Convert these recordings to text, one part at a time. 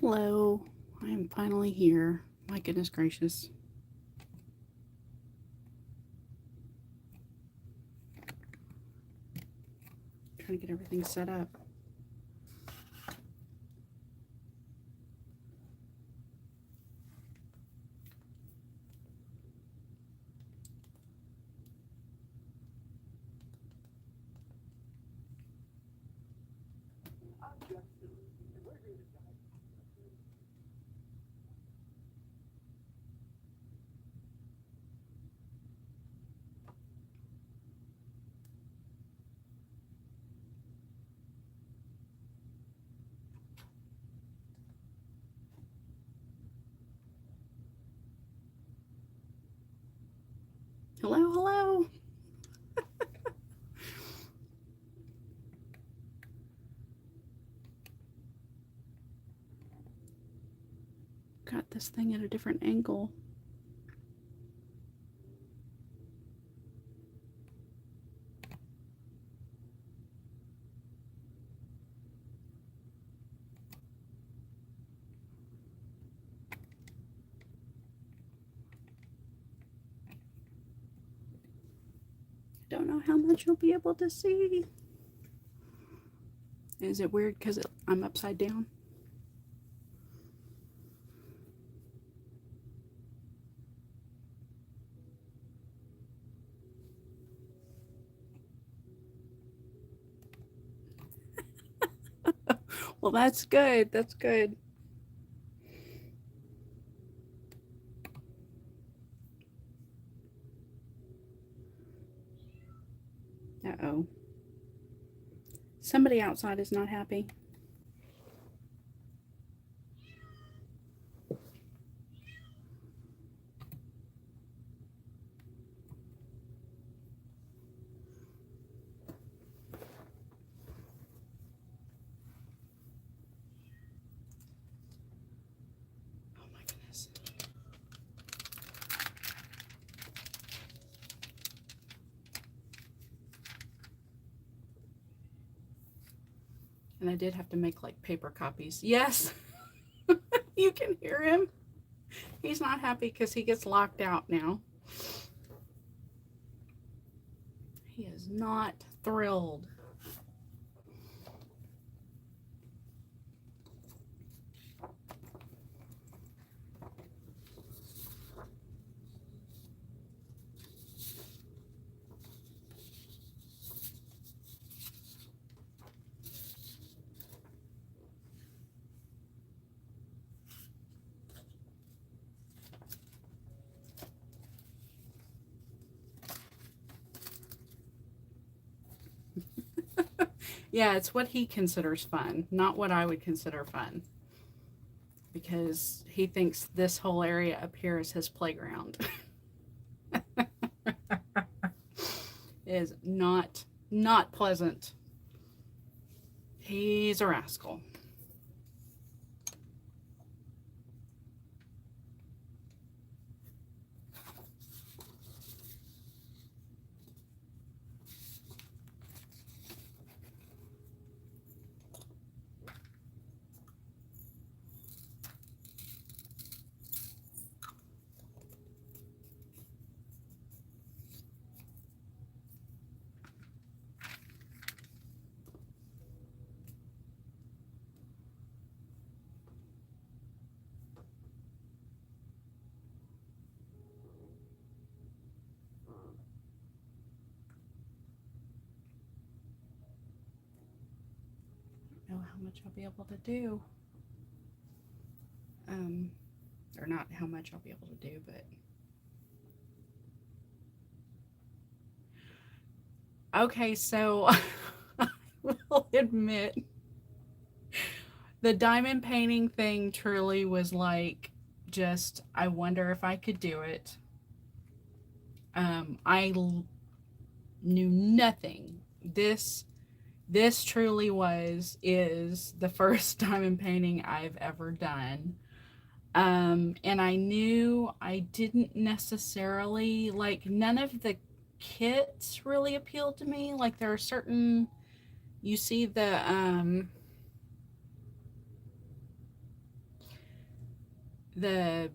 Hello, I am finally here. My goodness gracious. Trying to get everything set up. Hello, hello. Got this thing at a different angle. Don't know how much you'll be able to see. Is it weird because I'm upside down? Well, that's good. That's good. Uh-oh. Somebody outside is not happy. Oh my goodness. And I did have to make like paper copies. Yes, you can hear him. He's not happy because he gets locked out now. He is not thrilled. Yeah, it's what he considers fun, not what I would consider fun. Because he thinks this whole area up here is his playground. Is not pleasant. He's a rascal. I don't know how much I'll be able to do. Um, or not how much I'll be able to do, but okay, so I will admit the diamond painting thing truly was like just I wonder if I could do it. I knew nothing. This truly is the first diamond painting I've ever done. And I knew I didn't necessarily like none of the kits really appealed to me. Like there are certain you see the the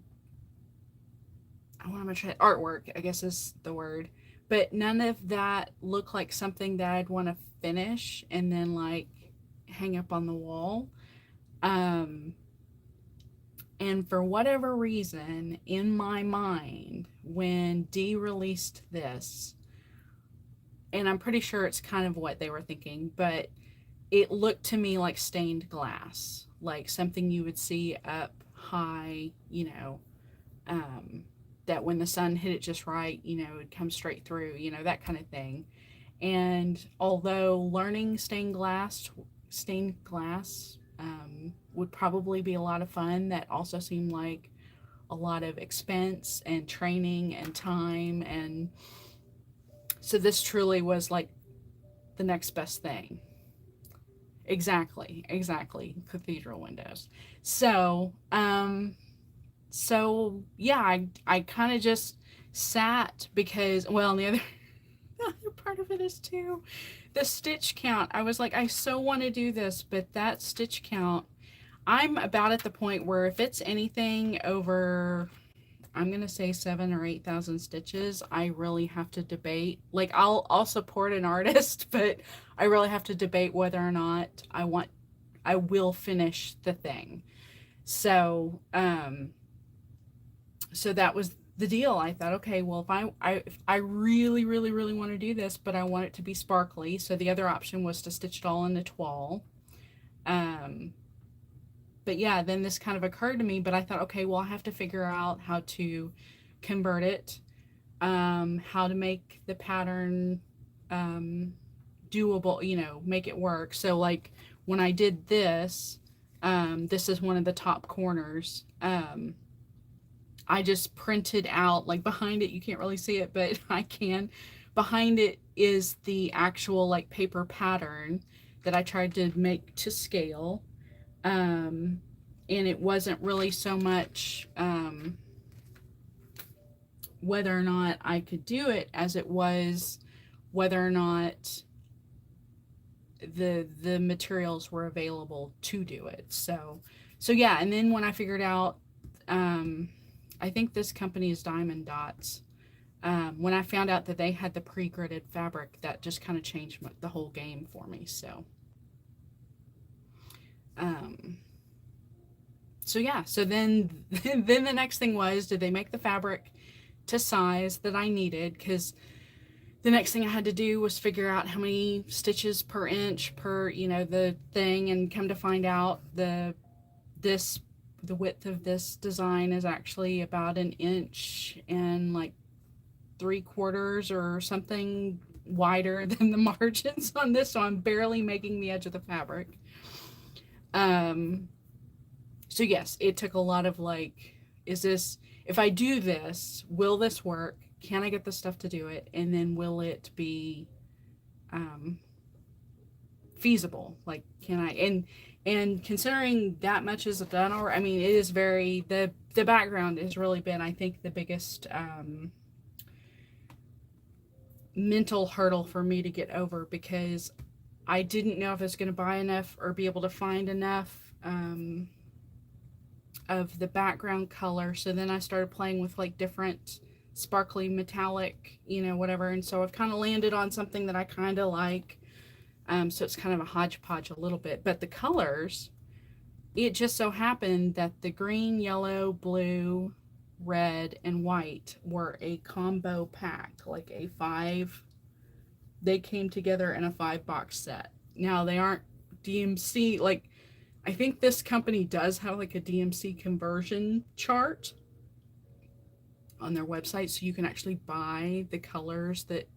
I want to try artwork, I guess is the word, but none of that looked like something that I'd want to finish and then like hang up on the wall. Um, and for whatever reason, in my mind, when Dee released this, and I'm pretty sure it's kind of what they were thinking, but it looked to me like stained glass, like something you would see up high, that when the sun hit it just right, it would come straight through, that kind of thing. And although learning stained glass would probably be a lot of fun, that also seemed like a lot of expense and training and time. And so this truly was like the next best thing. Exactly. Cathedral windows. So yeah, I kind of just sat because, well, the other the other part of it is too the stitch count. I was like, I so want to do this, but that stitch count, I'm about at the point where if it's anything over, I'm gonna say 7 or 8,000 stitches, I really have to debate. Like I'll support an artist, but I really have to debate whether or not I will finish the thing. So so that was the deal. I thought, okay, well, if I really, really, really want to do this, but I want it to be sparkly, so the other option was to stitch it all into toile. Um, but yeah, then this kind of occurred to me, but I thought, okay, well, I have to figure out how to convert it, how to make the pattern um, doable, make it work. So like when I did this, this is one of the top corners. I just printed out, like behind it, you can't really see it, but I can. Behind it is the actual like paper pattern that I tried to make to scale. Um, and it wasn't really so much whether or not I could do it as it was whether or not the materials were available to do it. So yeah, and then when I figured out um, I think this company is Diamond Dots. When I found out that they had the pre-gridded fabric, that just kind of changed the whole game for me. Um, so yeah, so then then the next thing was, did they make the fabric to size that I needed? Because the next thing I had to do was figure out how many stitches per inch per the thing, and come to find out this the width of this design is actually about an inch and like 3/4 or something wider than the margins on this, so I'm barely making the edge of the fabric. Um, so yes, it took a lot of like, if I do this, will this work? Can I get the stuff to do it? And then will it be um, feasible? Like, can I, and considering that much is done, or I mean, it is very, the background has really been, I think, the biggest mental hurdle for me to get over, because I didn't know if I was going to buy enough or be able to find enough of the background color. So then I started playing with like different sparkly metallic, whatever. And so I've kind of landed on something that I kind of like. So it's kind of a hodgepodge a little bit, but the colors, it just so happened that the green, yellow, blue, red, and white were a combo pack, like they came together in a 5-box set. Now they aren't DMC, like I think this company does have like a DMC conversion chart on their website, so you can actually buy the colors that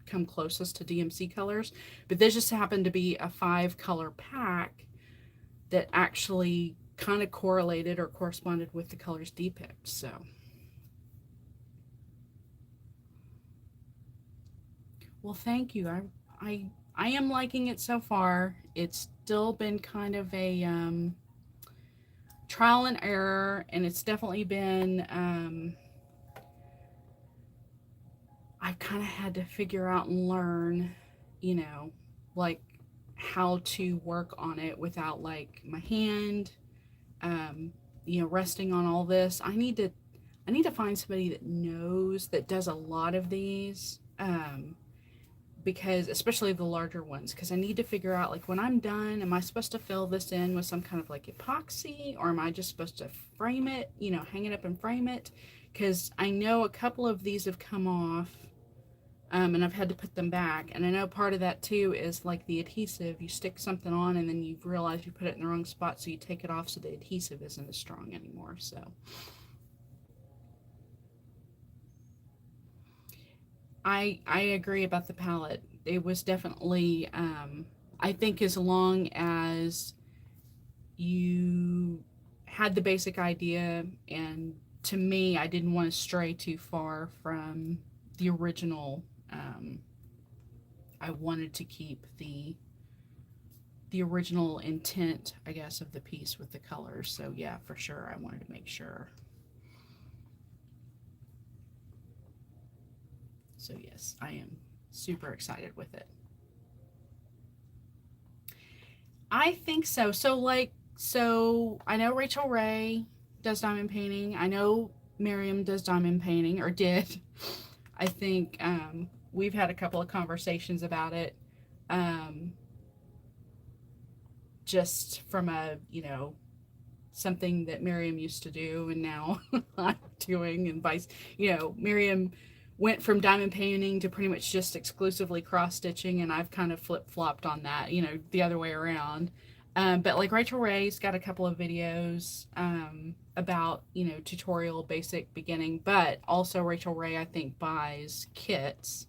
come closest to DMC colors. But this just happened to be a 5-color pack that actually kind of correlated or corresponded with the colors Dee picked. So, well, thank you. I am liking it so far. It's still been kind of a trial and error, and it's definitely been I've kind of had to figure out and learn, like how to work on it without like my hand. resting on all this. I need to find somebody that knows, that does a lot of these, because especially the larger ones, because I need to figure out, like, when I'm done, am I supposed to fill this in with some kind of like epoxy, or am I just supposed to frame it, hang it up and frame it? Because I know a couple of these have come off, and I've had to put them back. And I know part of that too is like the adhesive. You stick something on and then you realize you put it in the wrong spot, so you take it off so the adhesive isn't as strong anymore. So I agree about the palette. It was definitely, I think, as long as you had the basic idea, and to me, I didn't want to stray too far from the original. Um, I wanted to keep the original intent, I guess, of the piece with the colors. So yeah, for sure, I wanted to make sure. So yes, I am super excited with it. I think so. So I know Rachel Ray does diamond painting. I know Miriam does diamond painting, or did. I think we've had a couple of conversations about it. Um, just from something that Miriam used to do and now I'm doing, and vice. Miriam went from diamond painting to pretty much just exclusively cross stitching, and I've kind of flip flopped on that, the other way around. But like Rachel Ray's got a couple of videos about tutorial, basic, beginning, but also Rachel Ray, I think, buys kits.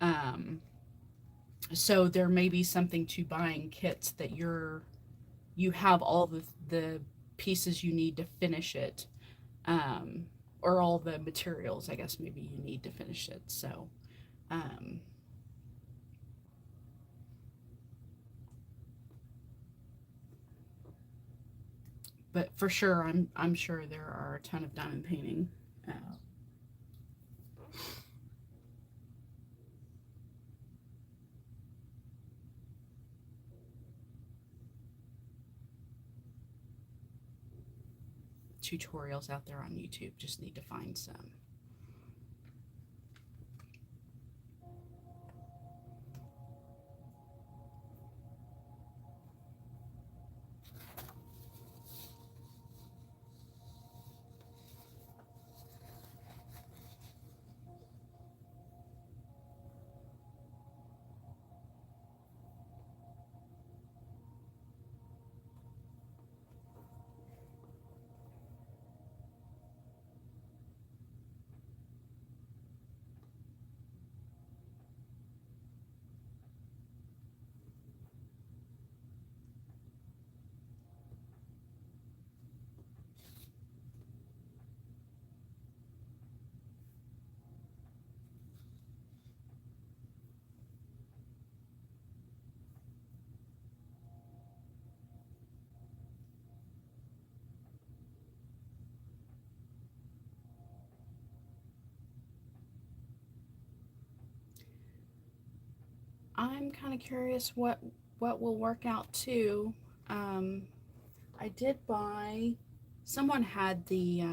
Um, so there may be something to buying kits that you have all the pieces you need to finish it, um, or all the materials, I guess, maybe you need to finish it. So, um, but for sure, I'm sure there are a ton of diamond painting tutorials out there on YouTube. Just need to find some. I'm kind of curious what will work out too. Um, I did buy. Someone had the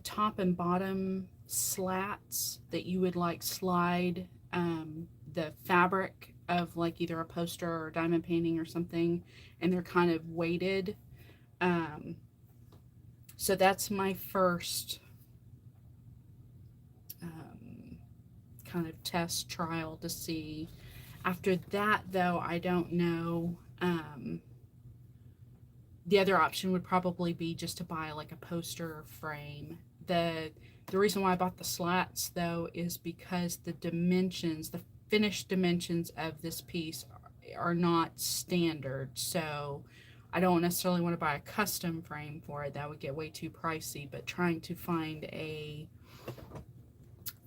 top and bottom slats that you would like slide the fabric of like either a poster or diamond painting or something, and they're kind of weighted. Um, so that's my first um, kind of test trial to see. After that, though, I don't know. The other option would probably be just to buy like a poster frame. The reason why I bought the slats, though, is because the dimensions, the finished dimensions of this piece are not standard. So I don't necessarily want to buy a custom frame for it. That would get way too pricey. But trying to find a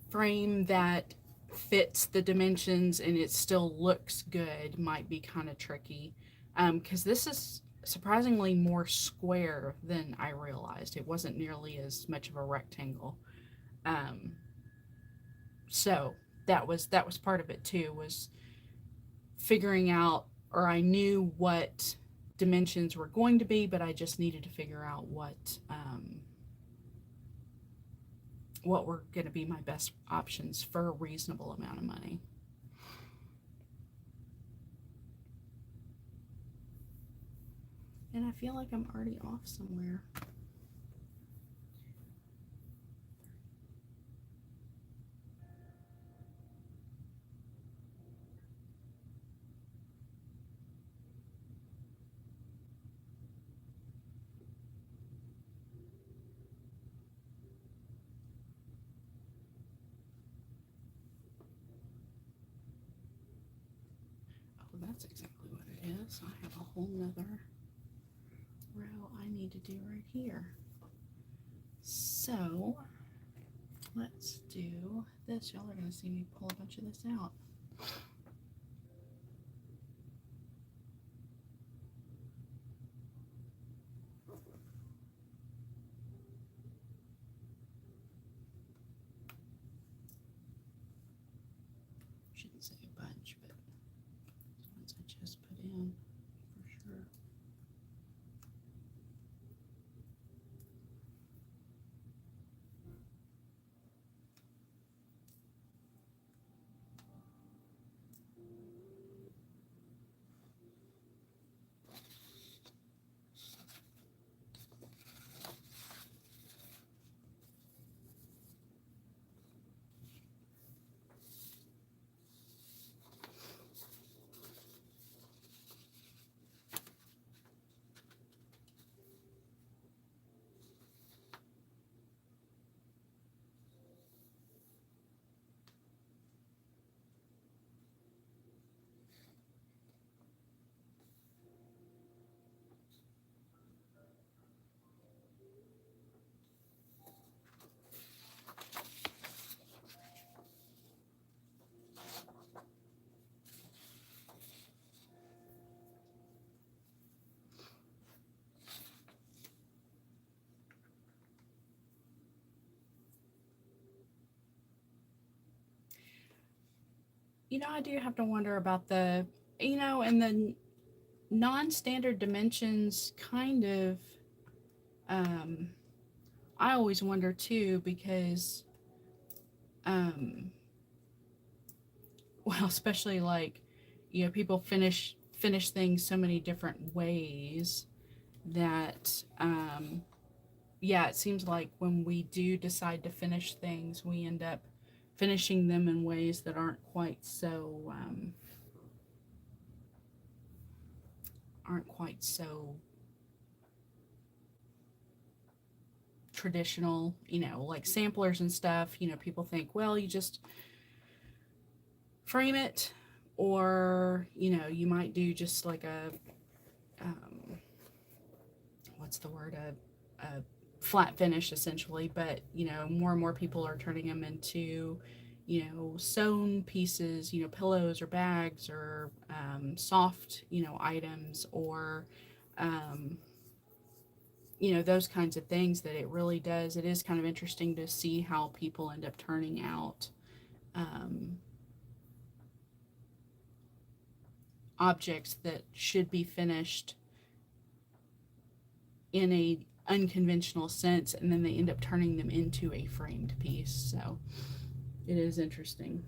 frame that fits the dimensions and it still looks good might be kind of tricky. Because this is surprisingly more square than I realized. It wasn't nearly as much of a rectangle. Um, so that was part of it too, was figuring out, or I knew what dimensions were going to be, but I just needed to figure out what were going to be my best options for a reasonable amount of money. And I feel like I'm already off somewhere. Oh, that's exactly what it is. I have a whole nother row I need to do right here. So let's do this. Y'all are going to see me pull a bunch of this out. Shouldn't say a bunch, but ones I just put in for sure. I do have to wonder about and the non-standard dimensions kind of, um, I always wonder too, because, um, well, especially like, people finish things so many different ways that, yeah, it seems like when we do decide to finish things, we end up finishing them in ways that aren't quite so traditional, like samplers and stuff. People think, well, you just frame it, or you might do just like um, what's the word, a flat finish essentially. But more and more people are turning them into sewn pieces, pillows or bags, or soft items, or um, those kinds of things. That it is kind of interesting to see how people end up turning out um, objects that should be finished in a unconventional sense, and then they end up turning them into a framed piece. So it is interesting.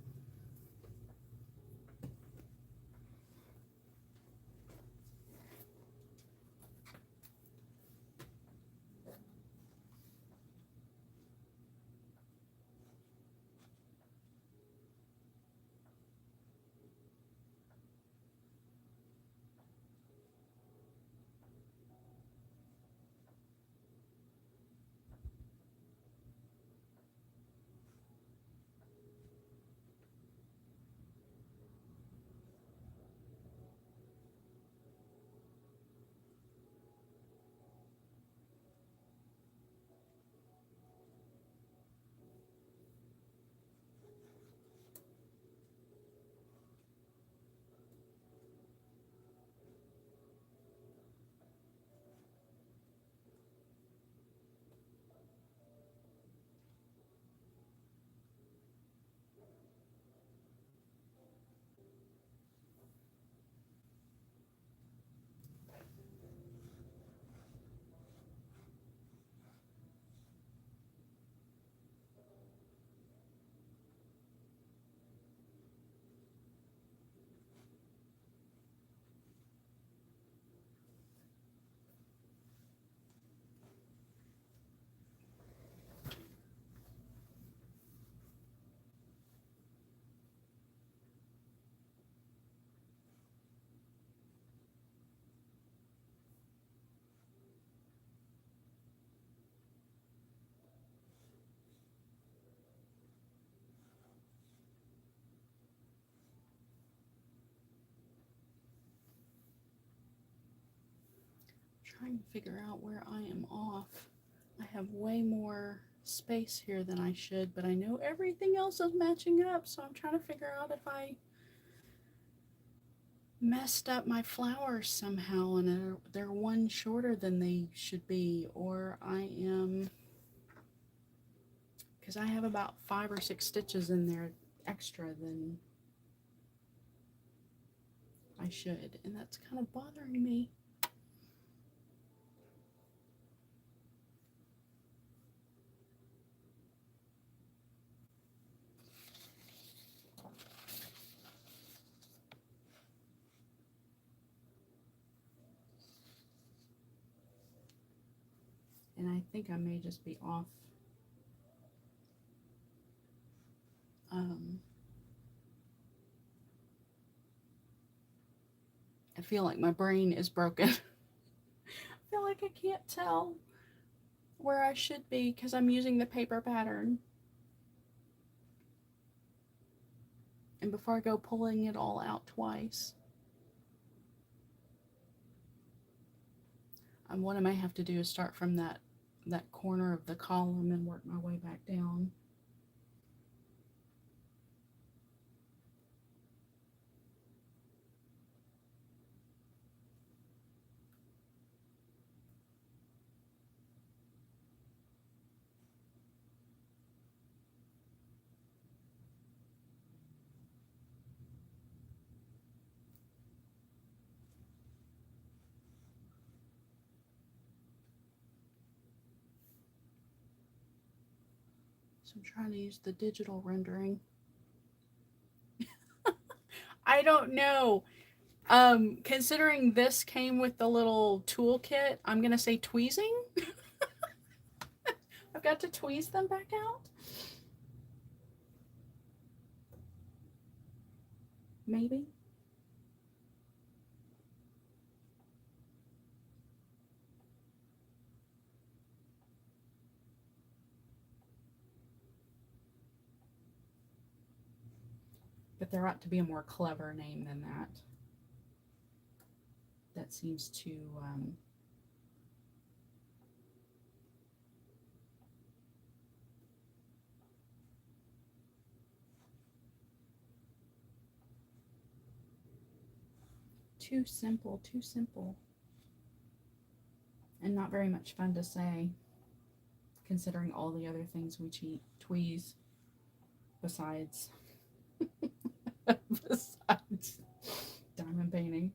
trying to figure out where I am off. I have way more space here than I should, but I know everything else is matching up, so I'm trying to figure out if I messed up my flowers somehow and they're one shorter than they should be, or I am, because I have about 5 or 6 stitches in there extra than I should, and that's kind of bothering me. And I think I may just be off. I feel like my brain is broken. I feel like I can't tell where I should be because I'm using the paper pattern. And before I go pulling it all out twice, what I may have to do is start from that corner of the column and work my way back down. So I'm trying to use the digital rendering. I don't know. Considering this came with the little toolkit, I'm gonna say tweezing. I've got to tweeze them back out. Maybe. But there ought to be a more clever name than that. That seems to too simple, and not very much fun to say, considering all the other things we tweeze besides besides diamond painting.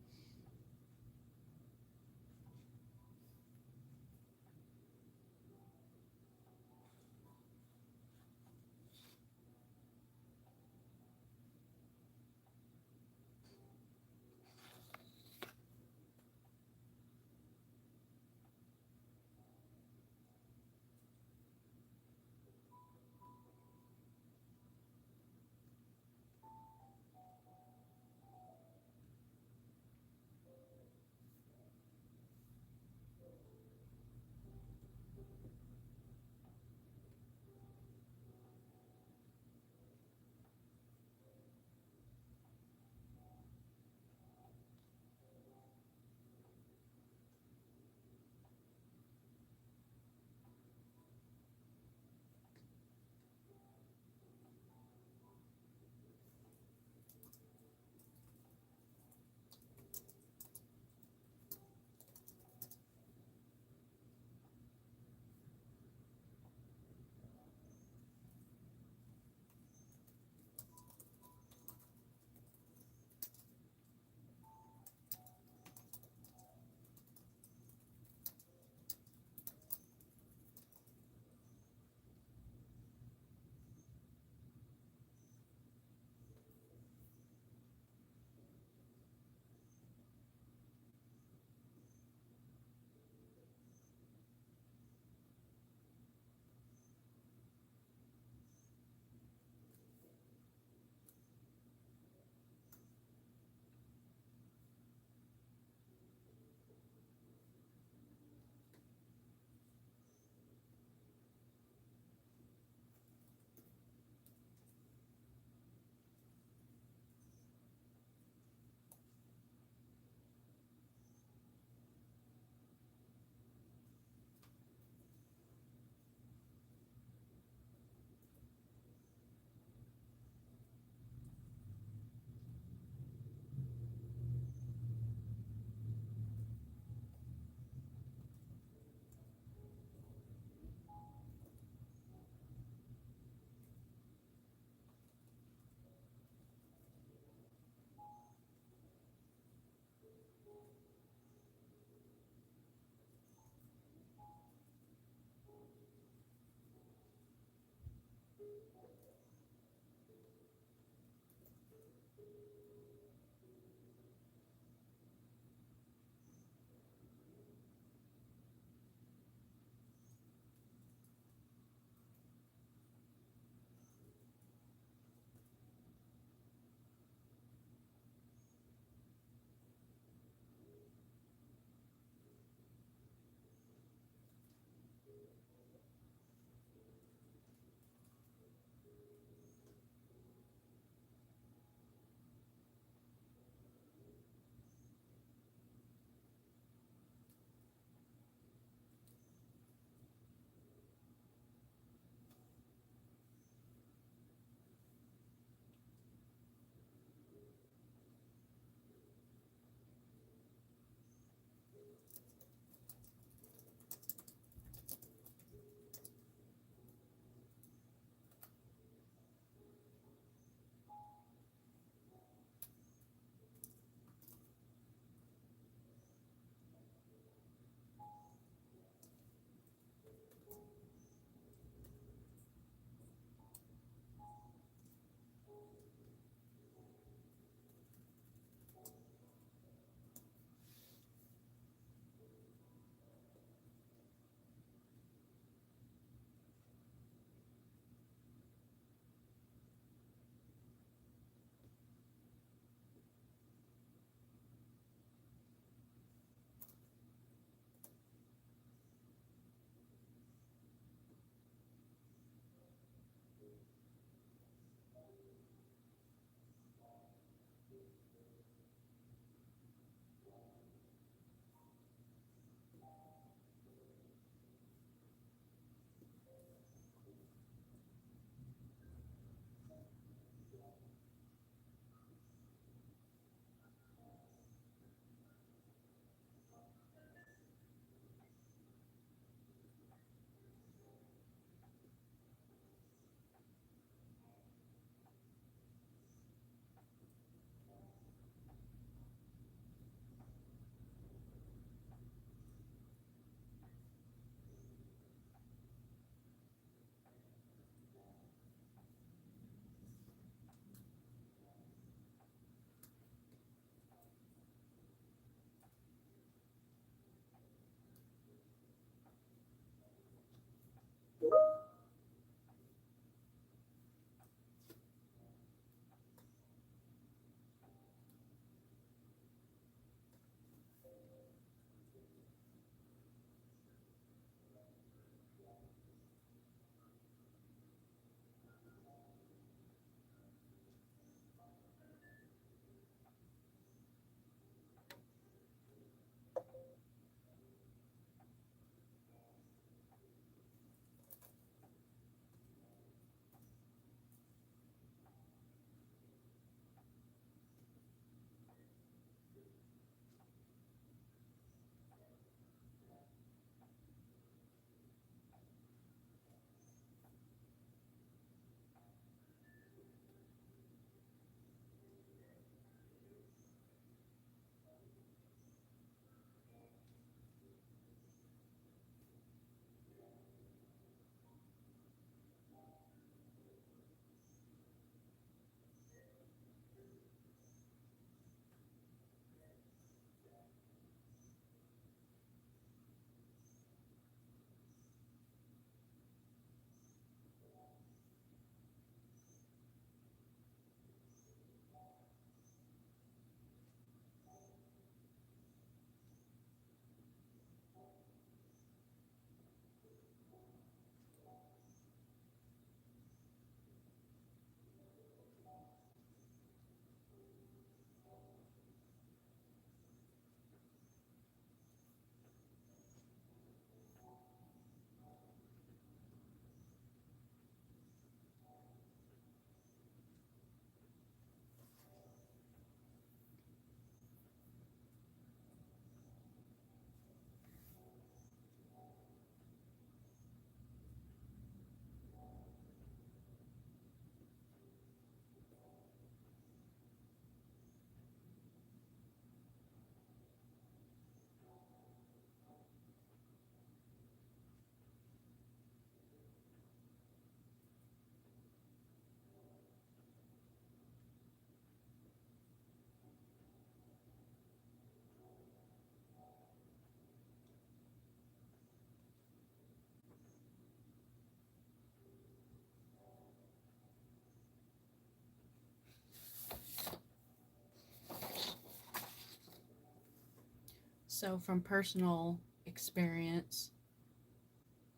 So from personal experience,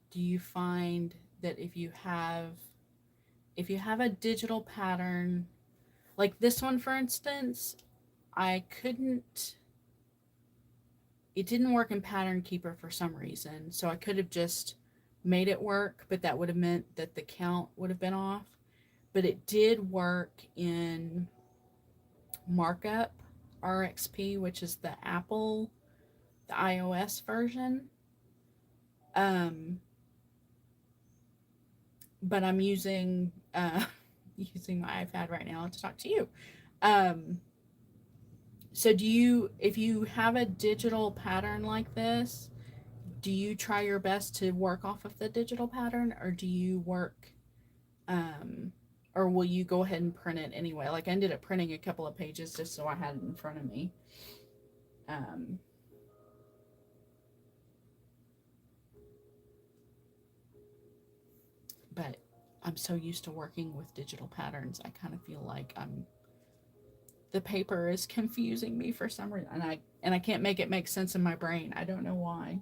do you find that if you have a digital pattern, like this one for instance, I couldn't it didn't work in Pattern Keeper for some reason. So I could have just made it work, but that would have meant that the count would have been off. But it did work in Markup RXP, which is the iOS version. Um, but I'm using using my iPad right now to talk to you. Um, so if you have a digital pattern like this, do you try your best to work off of the digital pattern, or do you work um or will you go ahead and print it anyway? Like I ended up printing a couple of pages just so I had it in front of me. um but I'm so used to working with digital patterns, I kind of feel like the paper is confusing me for some reason, and I can't make it make sense in my brain. I don't know why.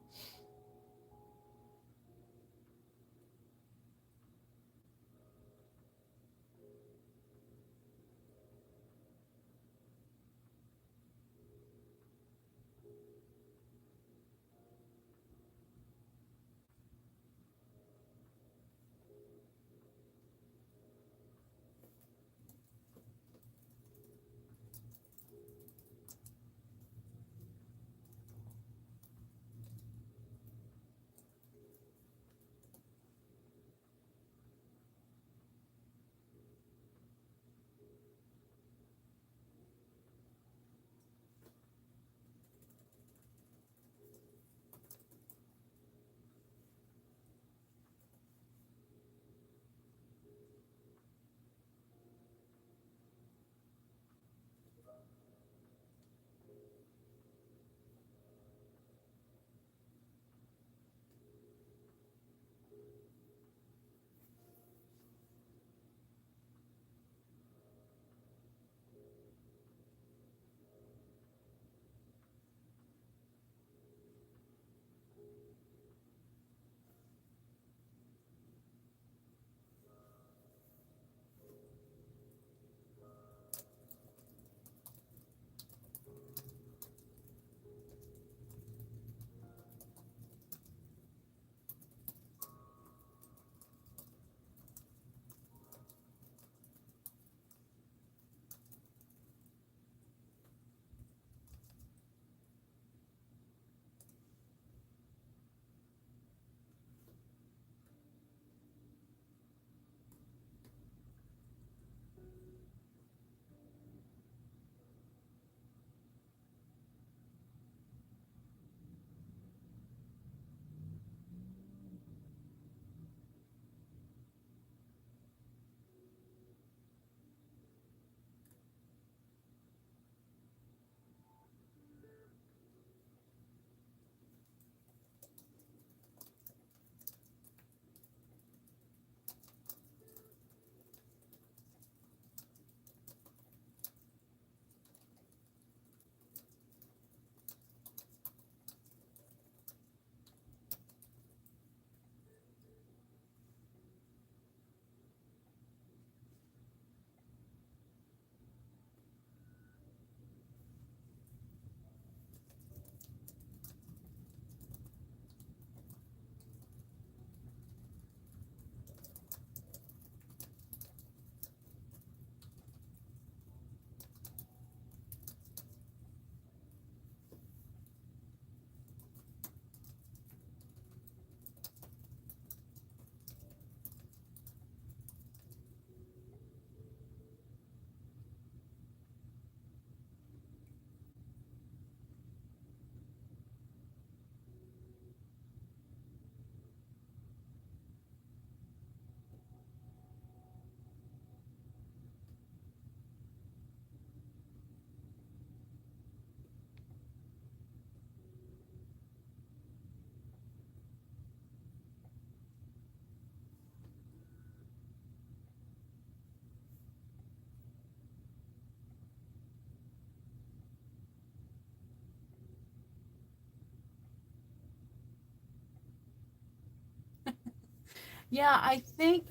Yeah, I think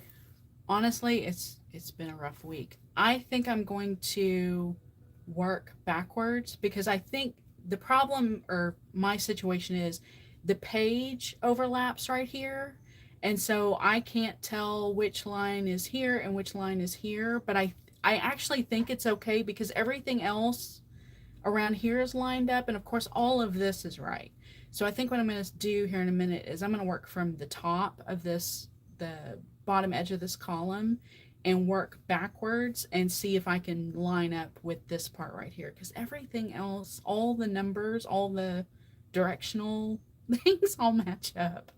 honestly, it's been a rough week. I think I'm going to work backwards because I think the problem or my situation is the page overlaps right here. And so I can't tell which line is here and which line is here, but I actually think it's okay because everything else around here is lined up, and of course all of this is right. So I think what I'm going to do here in a minute is I'm going to work from the top of this, the bottom edge of this column, and work backwards and see if I can line up with this part right here, because everything else, all the numbers, all the directional things all match up.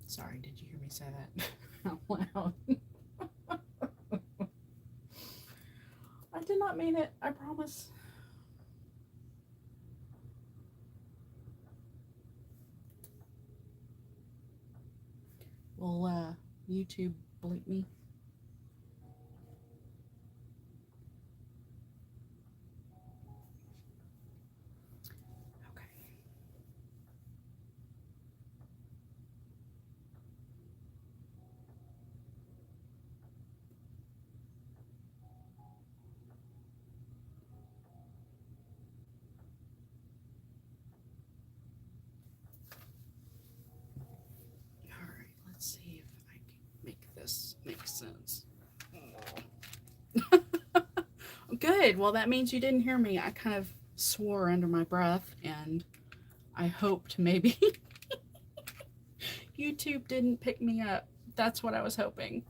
Sorry, did you hear me say that out loud? I did not mean it, I promise. Will YouTube bleep me? Okay. All right, let's see if I can make this make sense. Good. Well, that means you didn't hear me. I kind of swore under my breath, and I hoped maybe YouTube didn't pick me up. That's what I was hoping.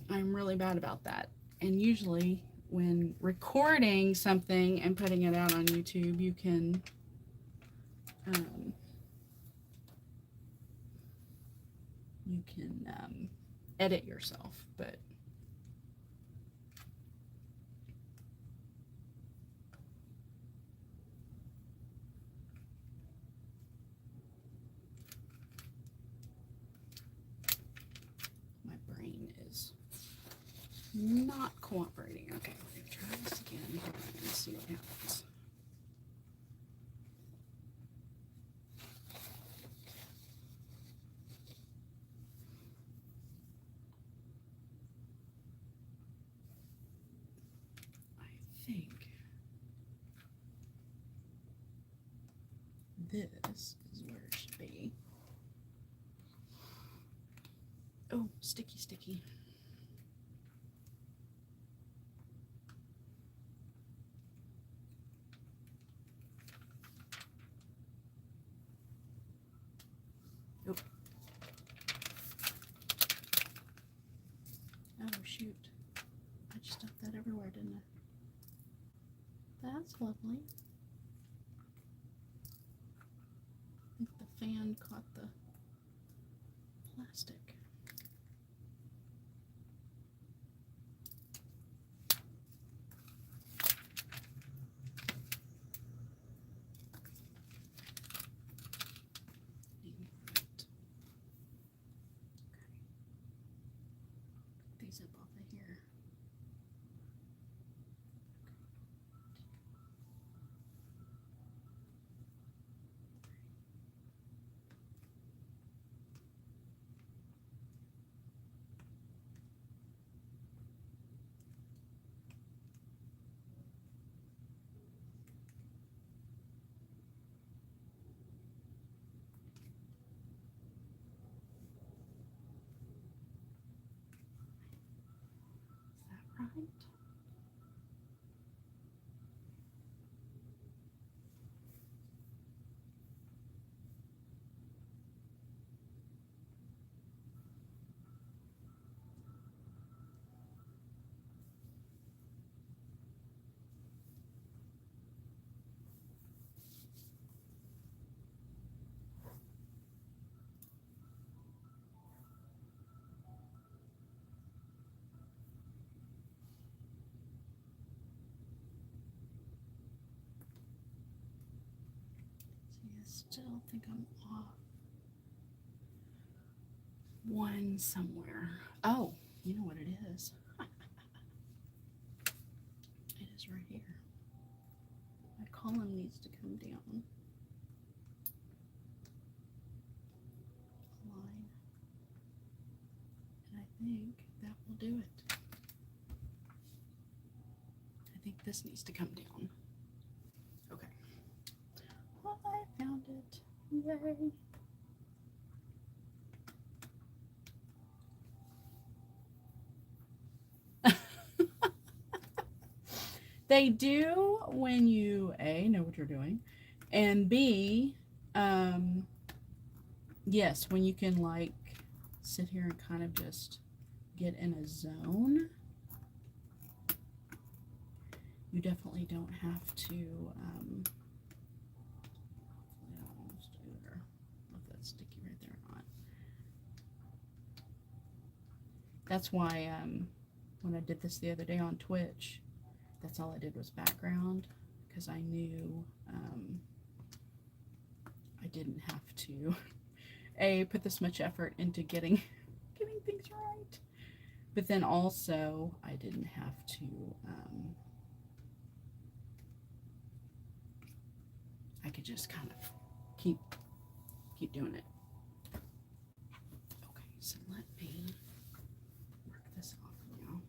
I'm really bad about that. And usually when recording something and putting it out on YouTube, you can edit yourself, but my brain is not cooperating. Okay, we're gonna try this again and see what happens. I think this is where it should be. Oh, sticky, sticky. Oh. Oh, shoot. I just stuffed that everywhere, didn't I? That's lovely. I think the fan caught the plastic. These up off of here. Is that right? See, I still think I'm off one somewhere. Oh, you know what it is. It is right here. My column needs to come down a line. And I think that will do it. I think this needs to come down. Okay. Well, I found it. Yay. They do when you A, know what you're doing, and B, yes, when you can like sit here and kind of just get in a zone. You definitely don't have to, almost either. I don't know if that's sticky right there or not. That's why when I did this the other day on Twitch, that's all I did was background, because I knew I didn't have to put this much effort into getting things right, but then also I didn't have to I could just kind of keep doing it. Okay, so let me work this off now.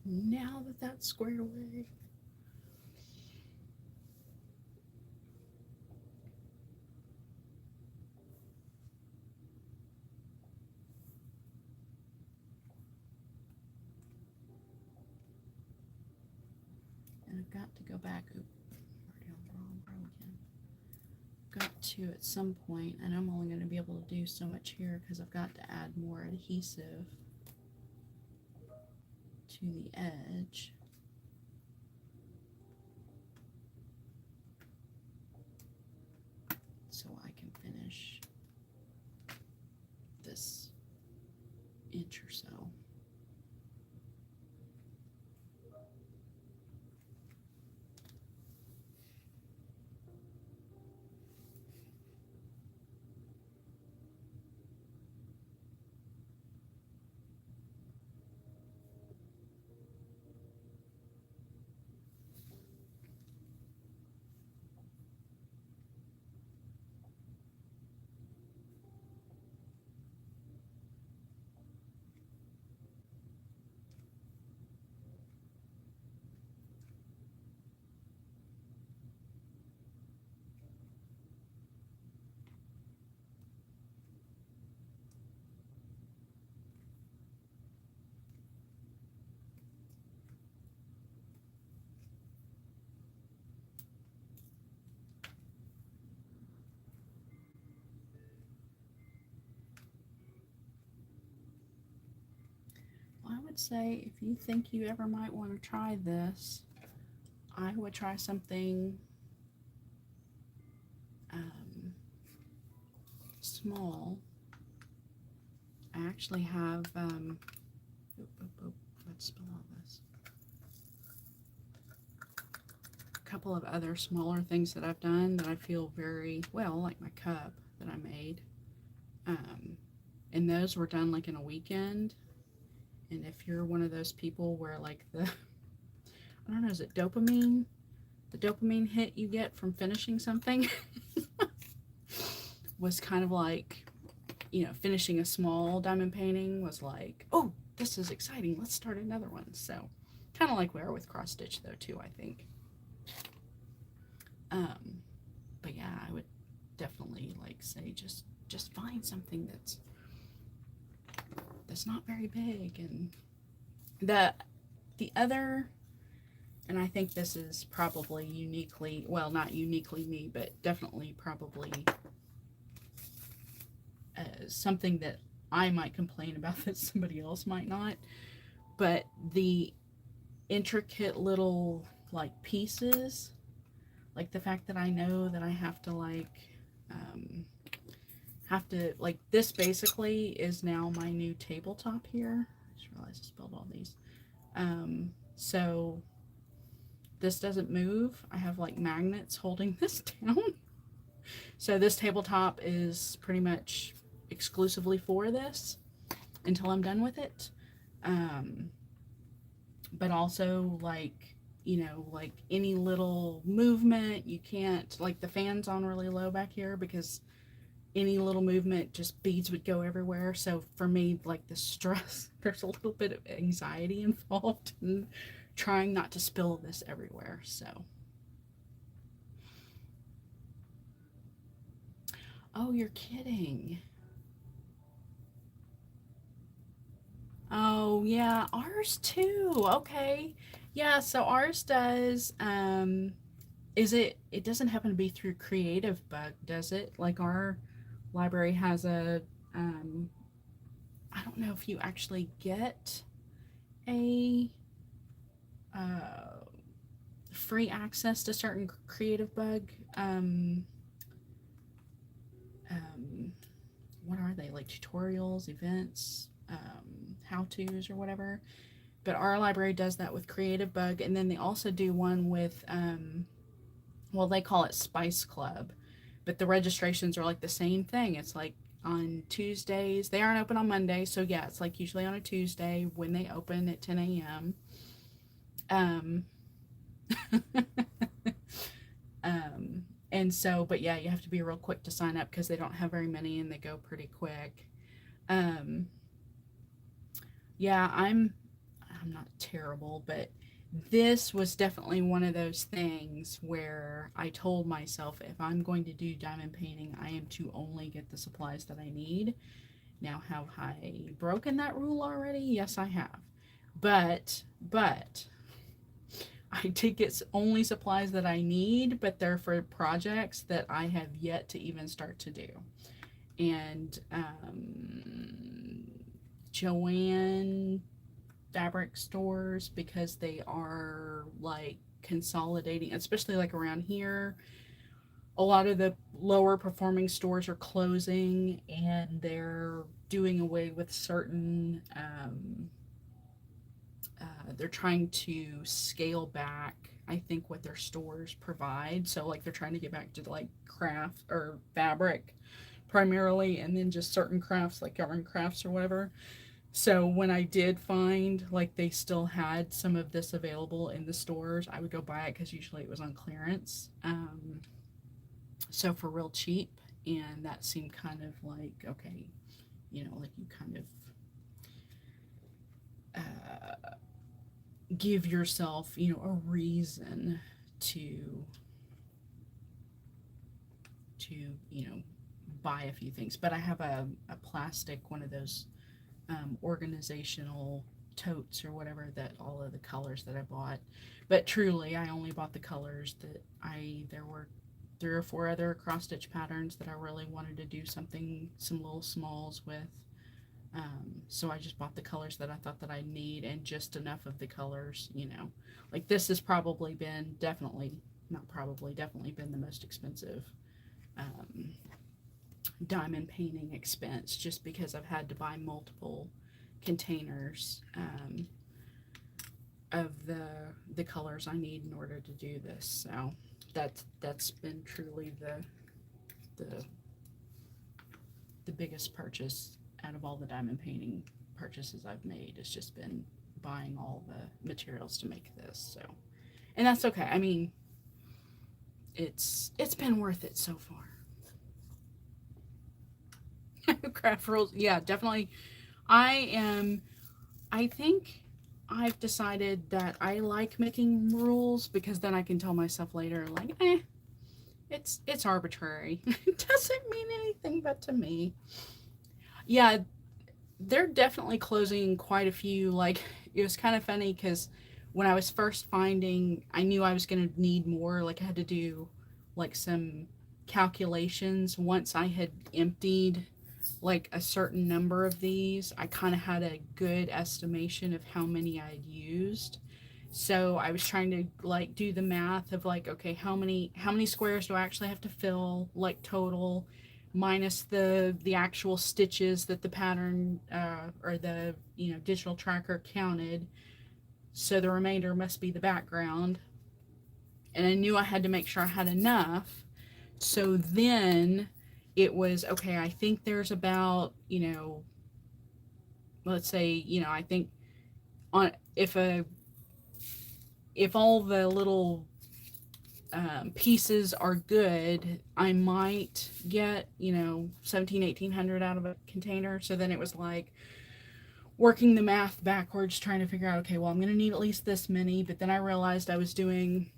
now that that's squared away. And I've got to go back. Oop, already on the wrong row again. Got to at some point, and I'm only going to be able to do so much here because I've got to add more adhesive to the edge. So I can finish this inch or so. I would say if you think you ever might want to try this, I would try something small. I actually have, let's spill all this. A couple of other smaller things that I've done that I feel very well, like my cup that I made. And those were done like in a weekend. And if you're one of those people where like I don't know, is it dopamine? The dopamine hit you get from finishing something was kind of like, finishing a small diamond painting was like, oh, this is exciting. Let's start another one. So kind of like we are with cross stitch though too, I think. But yeah, I would definitely like say just find something that's not very big. And the other, and I think this is probably uniquely, well, not uniquely me, but definitely probably something that I might complain about that somebody else might not, but the intricate little like pieces, like the fact that I know that I have to like this basically is now my new tabletop here. I just realized I spelled all these. So this doesn't move. I have like magnets holding this down. So this tabletop is pretty much exclusively for this until I'm done with it. But also like, like any little movement, you can't, like the fan's on really low back here because any little movement, just beads would go everywhere. So for me, like the stress, there's a little bit of anxiety involved in trying not to spill this everywhere. So, oh, you're kidding. Oh, yeah, ours too. Okay. Yeah, so ours does it doesn't happen to be through Creative Bug, does it? Like our library has a I don't know if you actually get a uh free access to certain Creative Bug um what are they, like tutorials, events, how to's or whatever. But our library does that with Creative Bug, and then they also do one with well, they call it Spice Club, but the registrations are like the same thing. It's like on Tuesdays. They aren't open on Monday, so yeah, it's like usually on a Tuesday when they open at 10 a.m. Um, and so, but yeah, you have to be real quick to sign up because they don't have very many and they go pretty quick. Um, yeah, I'm not terrible, but this was definitely one of those things where I told myself if I'm going to do diamond painting, I am to only get the supplies that I need. Now, have I broken that rule already? Yes, I have. But I did get only supplies that I need, but they're for projects that I have yet to even start to do. And Joann fabric stores, because they are like consolidating, especially like around here, a lot of the lower performing stores are closing and they're doing away with certain they're trying to scale back, I think, what their stores provide. So like they're trying to get back to like craft or fabric primarily, and then just certain crafts like yarn crafts or whatever. So when I did find like they still had some of this available in the stores, I would go buy it because usually it was on clearance. So for real cheap, and that seemed kind of like, okay, like you kind of give yourself, a reason to buy a few things. But I have a plastic, one of those organizational totes or whatever, that all of the colors that I bought. But truly, I only bought the colors that there were 3 or 4 other cross stitch patterns that I really wanted to do something, some little smalls with. So I just bought the colors that I thought that I need, and just enough of the colors, like this has probably been definitely been the most expensive diamond painting expense, just because I've had to buy multiple containers of the colors I need in order to do this. So that's been truly the biggest purchase out of all the diamond painting purchases I've made. It's just been buying all the materials to make this. So, and that's okay. I mean, it's been worth it so far. Craft rules, yeah, definitely. I think I've decided that I like making rules, because then I can tell myself later, like, it's arbitrary. It doesn't mean anything but to me. Yeah, they're definitely closing quite a few. Like, it was kind of funny because when I was first finding, I knew I was going to need more. Like, I had to do like some calculations once I had emptied like a certain number of these. I kind of had a good estimation of how many I'd used. So I was trying to like do the math of like, okay, how many squares do I actually have to fill, like total, minus the actual stitches that the pattern or the digital tracker counted. So the remainder must be the background. And I knew I had to make sure I had enough. So then it was, okay, I think there's about, let's say, I think on if all the little pieces are good, I might get 1,700-1,800 out of a container. So then it was like working the math backwards, trying to figure out, okay, well, I'm going to need at least this many. But then I realized I was doing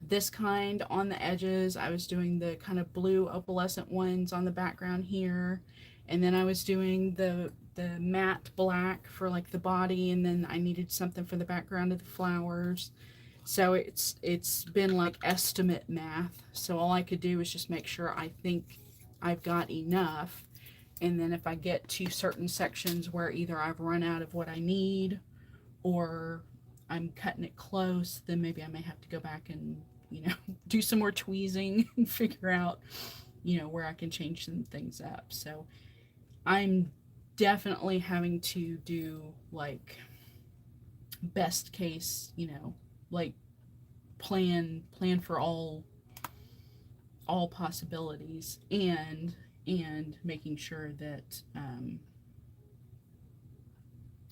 this kind on the edges. I was doing the kind of blue opalescent ones on the background here, and then I was doing the matte black for like the body, and then I needed something for the background of the flowers. So it's been like estimate math. So all I could do is just make sure I think I've got enough, and then if I get to certain sections where either I've run out of what I need or I'm cutting it close, then maybe I may have to go back and do some more tweezing and figure out where I can change some things up. So I'm definitely having to do like best case, like plan for all possibilities, and making sure that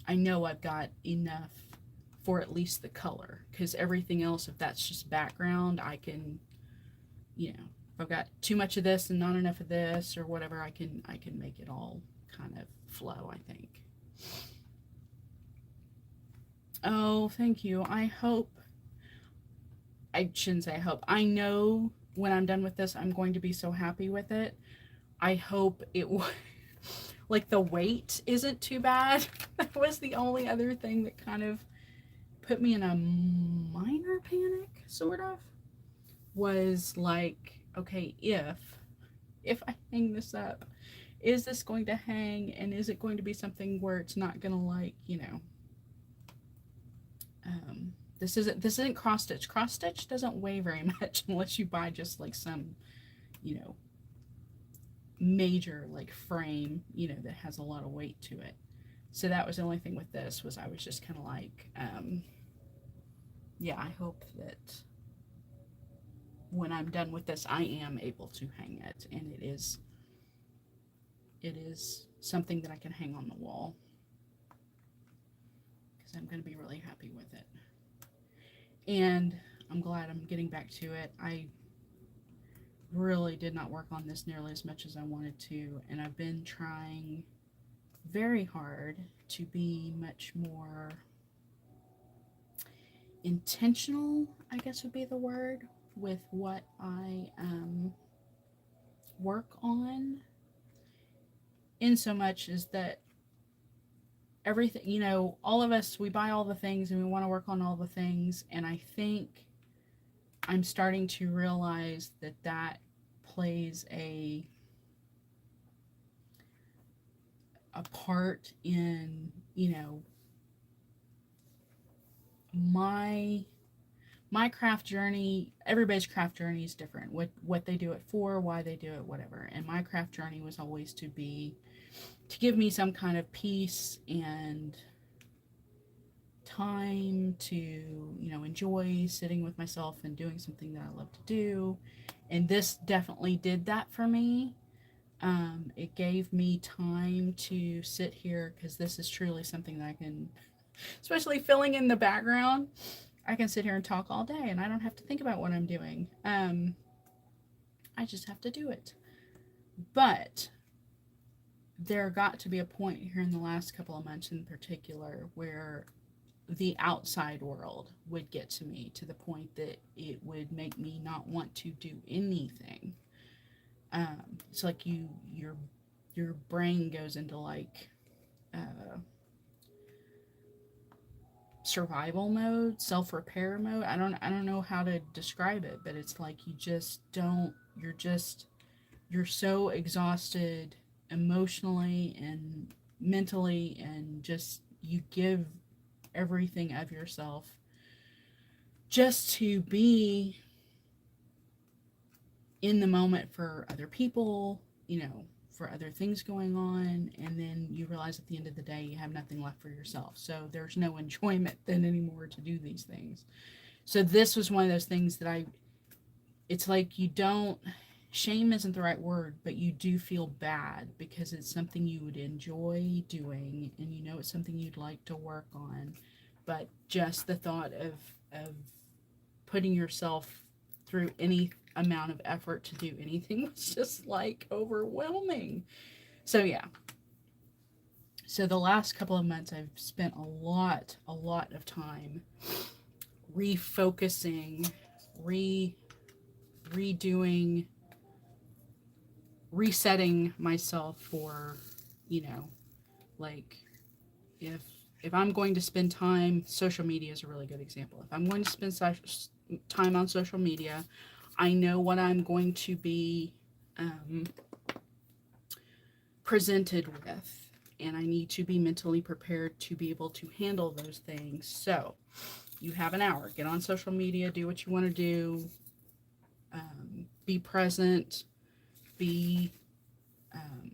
I know I've got enough for at least the color, because everything else, if that's just background, I can, if I've got too much of this and not enough of this or whatever, I can make it all kind of flow, I think. Oh, thank you. I shouldn't say I hope. I know when I'm done with this, I'm going to be so happy with it. I hope it like the weight isn't too bad. That was the only other thing that kind of put me in a minor panic, sort of. Was like, okay, if I hang this up, is this going to hang, and is it going to be something where it's not gonna, like, this isn't cross stitch. Cross stitch doesn't weigh very much unless you buy just like some, you know, major like frame, that has a lot of weight to it. So that was the only thing with this, was I was just kind of like, yeah, I hope that when I'm done with this, I am able to hang it, and it is something that I can hang on the wall, because I'm going to be really happy with it. And I'm glad I'm getting back to it. I really did not work on this nearly as much as I wanted to, and I've been trying very hard to be much more intentional, I guess would be the word, with what I work on, in so much as that everything, all of us, we buy all the things and we want to work on all the things, and I think I'm starting to realize that that plays a part in, my my craft journey. Everybody's craft journey is different, what they do it for, why they do it, whatever. And my craft journey was always to give me some kind of peace and time to, enjoy sitting with myself and doing something that I love to do. And this definitely did that for me. It gave me time to sit here, because this is truly something that I can, especially filling in the background, I can sit here and talk all day and I don't have to think about what I'm doing. I just have to do it. But there got to be a point here in the last couple of months in particular where the outside world would get to me, to the point that it would make me not want to do anything. It's like your brain goes into like uh, survival mode, self-repair mode. I don't know how to describe it, but it's like you just don't you're so exhausted emotionally and mentally, and just you give everything of yourself just to be in the moment for other people, for other things going on, and then you realize at the end of the day you have nothing left for yourself. So there's no enjoyment then anymore to do these things. So this was one of those things that it's like you don't, shame isn't the right word, but you do feel bad because it's something you would enjoy doing, and it's something you'd like to work on, but just the thought of putting yourself through any amount of effort to do anything was just like overwhelming. So yeah. So the last couple of months I've spent a lot of time refocusing, redoing, resetting myself for, like, if I'm going to spend time, social media is a really good example. If I'm going to spend time on social media, I know what I'm going to be um, presented with, and I need to be mentally prepared to be able to handle those things. So you have an hour, get on social media, do what you want to do, be present, be um,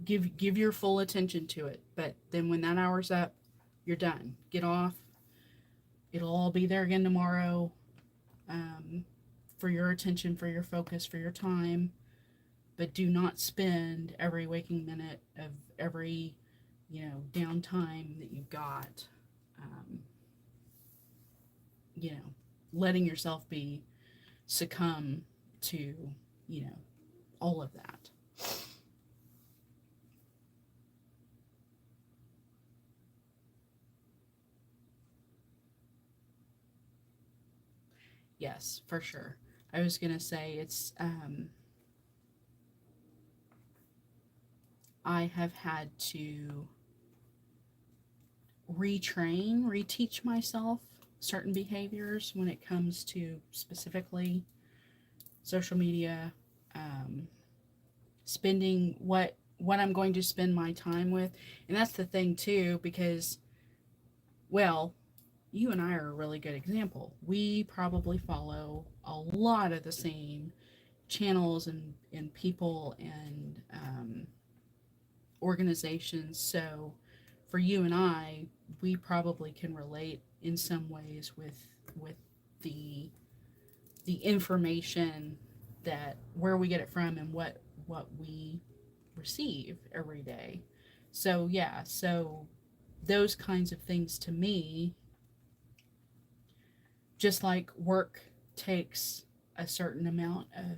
give your full attention to it. But then when that hour's up, you're done. Get off. It'll all be there again tomorrow, for your attention, for your focus, for your time. But do not spend every waking minute of every, downtime that you've got, um, you know, letting yourself be succumb to, all of that. Yes, for sure. I was gonna say it's I have had to reteach myself certain behaviors when it comes to specifically social media, um, spending what I'm going to spend my time with. And that's the thing too, because well, you and I are a really good example. We probably follow a lot of the same channels and people and organizations. So for you and I, we probably can relate in some ways with the the information that where we get it from and what we receive every day. So yeah, so those kinds of things to me, just like work takes a certain amount of,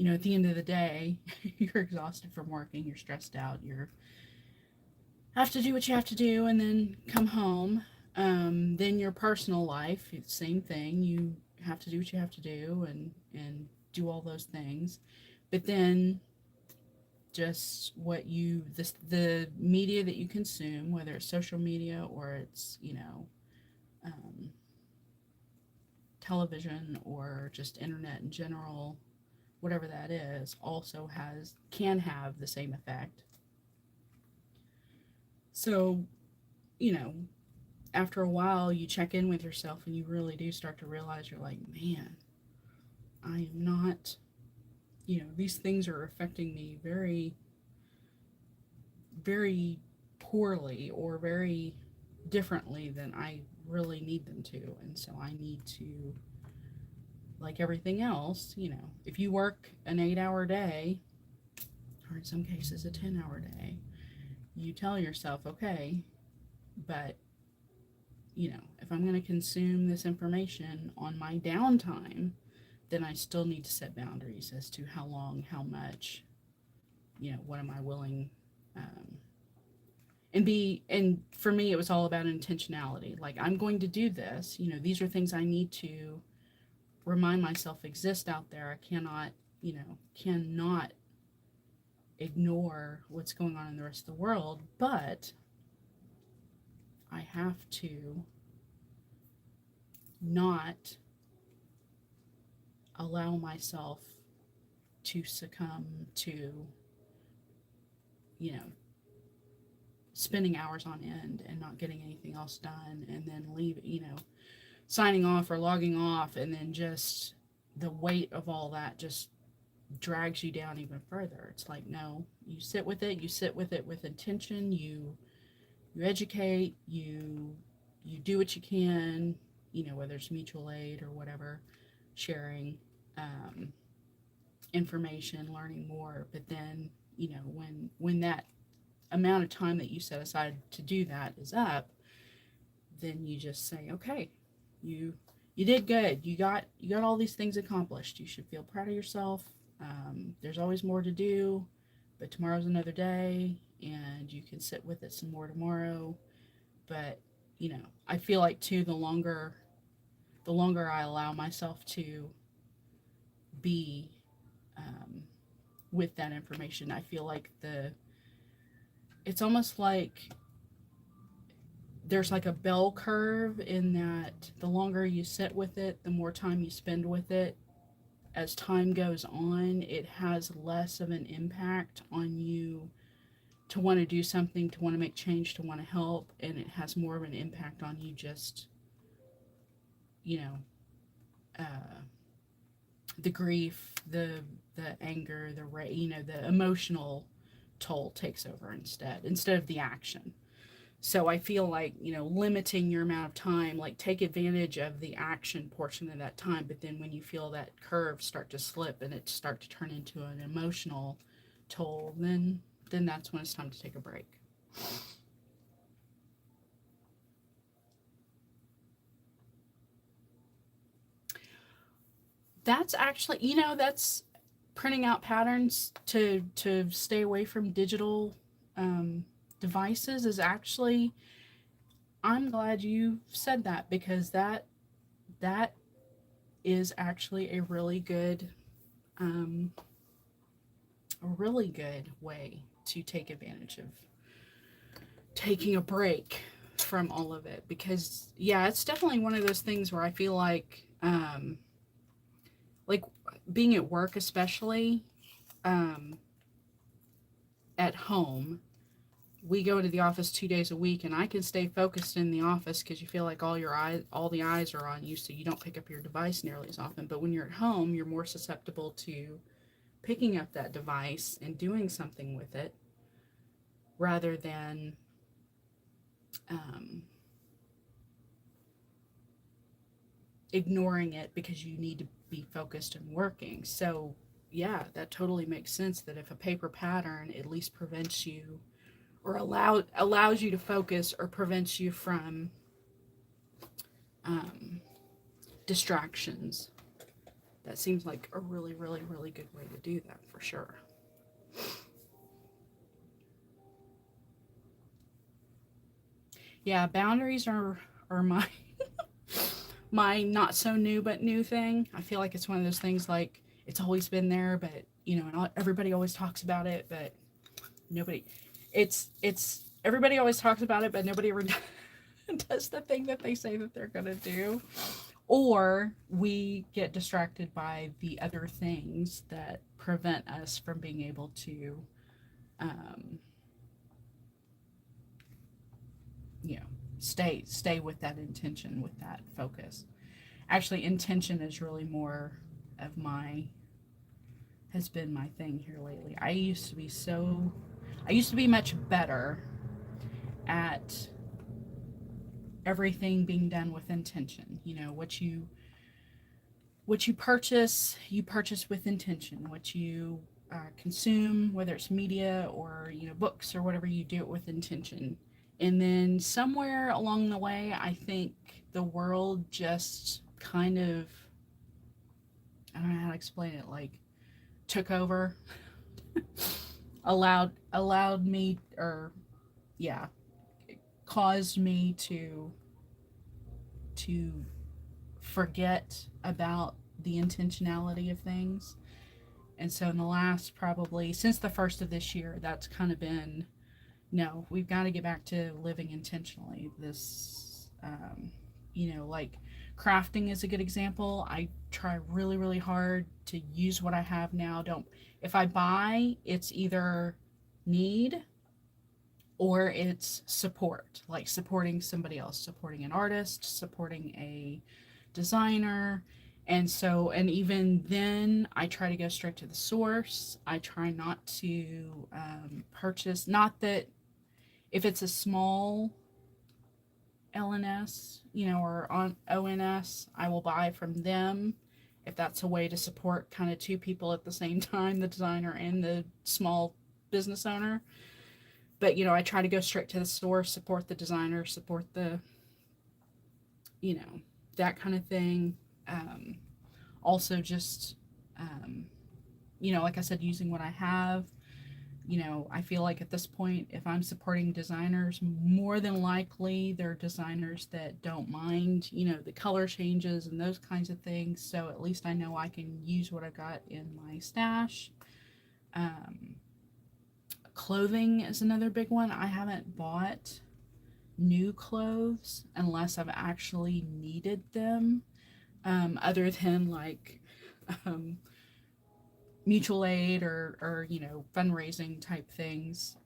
at the end of the day, you're exhausted from working, you're stressed out, you have to do what you have to do and then come home. Then your personal life, same thing. You have to do what you have to do and do all those things. But then just the media that you consume, whether it's social media or it's um, television or just internet in general, whatever that is, also can have the same effect. So, you know, after a while, you check in with yourself and you really do start to realize you're like, man, I am not, these things are affecting me very, very poorly or very differently than I really need them to. And so I need to, like everything else, if you work an 8-hour day, or in some cases a 10-hour day, you tell yourself, okay, but if I'm going to consume this information on my downtime, then I still need to set boundaries as to how long, how much, what am I willing, um, and for me, it was all about intentionality. Like, I'm going to do this, these are things I need to remind myself exist out there. I cannot ignore what's going on in the rest of the world, but I have to not allow myself to succumb to, you know, spending hours on end and not getting anything else done and then signing off or logging off, and then just the weight of all that just drags you down even further. It's like, no, you sit with it with intention, you educate, you do what you can, whether it's mutual aid or whatever, sharing um, information, learning more. But then, when that amount of time that you set aside to do that is up, then you just say, okay, you you did good. You got all these things accomplished. You should feel proud of yourself. There's always more to do, but tomorrow's another day, and you can sit with it some more tomorrow. But I feel like too, the longer I allow myself to be um, with that information, I feel like it's almost like there's like a bell curve, in that the longer you sit with it, the more time you spend with it. As time goes on, it has less of an impact on you to want to do something, to want to make change, to want to help, and it has more of an impact on you just, you know, uh, the grief, the anger, the emotional toll takes over instead of the action. So I feel like, limiting your amount of time, like take advantage of the action portion of that time. But then when you feel that curve start to slip and it start to turn into an emotional toll, then that's when it's time to take a break. That's actually, that's printing out patterns to stay away from digital um, devices is actually, I'm glad you said that, because that is actually um, a really good way to take advantage of taking a break from all of it. Because yeah, it's definitely one of those things where I feel like being at work, especially um, at home, we go into the office 2 days a week, and I can stay focused in the office because you feel like all the eyes are on you, so you don't pick up your device nearly as often. But when you're at home, you're more susceptible to picking up that device and doing something with it rather than um, ignoring it because you need to be focused and working. So yeah, that totally makes sense that if a paper pattern at least prevents you or allows you to focus or prevents you from um, distractions. That seems like a really, really, really good way to do that for sure. Yeah, boundaries are my my not so new but new thing. I feel like it's one of those things like it's always been there, but everybody always talks about it, but nobody. It's everybody always talks about it, but nobody ever does the thing that they say that they're gonna do. Or we get distracted by the other things that prevent us from being able to um, you know stay with that intention, with that focus. Actually, intention is really more of my has been my thing here lately. I used to be much better at everything being done with intention. What you purchase with intention. What you consume, whether it's media or books or whatever, you do it with intention. And then somewhere along the way, I think the world just kind of, I don't know how to explain it, like took over, allowed me, or yeah, caused me to forget about the intentionality of things. And so in the last, probably since the first of this year, that's kind of been, no, we've got to get back to living intentionally. This like crafting is a good example. I try really, really hard to use what I have now. Don't If I buy, it's either need or it's support, like supporting somebody else, supporting an artist, supporting a designer. And even then, I try to go straight to the source. I try not to purchase, not that if it's a small LNS, or on ONS, I will buy from them if that's a way to support kind of two people at the same time, the designer and the small business owner. But I try to go straight to the source, support the designer, support the you know that kind of thing. Also, just um, like I said, using what I have. I feel like at this point, if I'm supporting designers, more than likely they're designers that don't mind, the color changes and those kinds of things. So at least I know I can use what I got in my stash. Um, Clothing is another big one. I haven't bought new clothes unless I've actually needed them, other than like um, mutual aid or fundraising type things.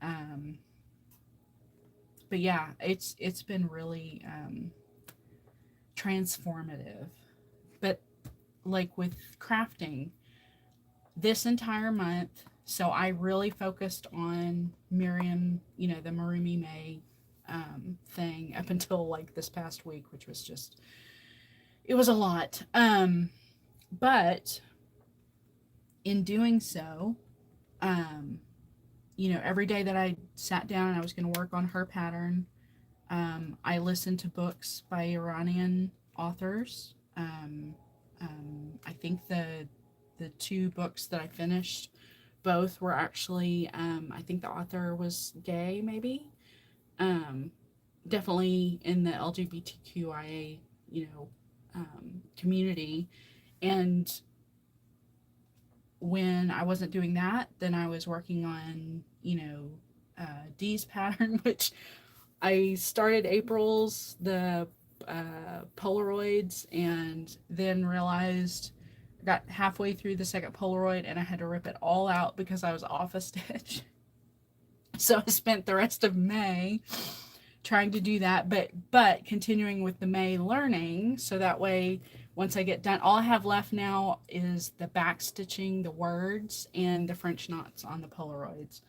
But yeah, it's been really transformative. But like with crafting, this entire month, so I really focused on Miriam, the Marumi May thing up until like this past week, which was just, it was a lot. But in doing so, um, every day that I sat down and I was going to work on her pattern, I listened to books by Iranian authors. I think the two books that I finished, both were actually, I think the author was gay, maybe. Um, Definitely in the LGBTQIA, community. And when I wasn't doing that, then I was working on, Dee's pattern, which I started April's, the Polaroids, and then realized I got halfway through the second Polaroid and I had to rip it all out because I was off a stitch. So I spent the rest of May trying to do that, but continuing with the May learning, so that way once I get done, all I have left now is the back stitching the words and the French knots on the Polaroids.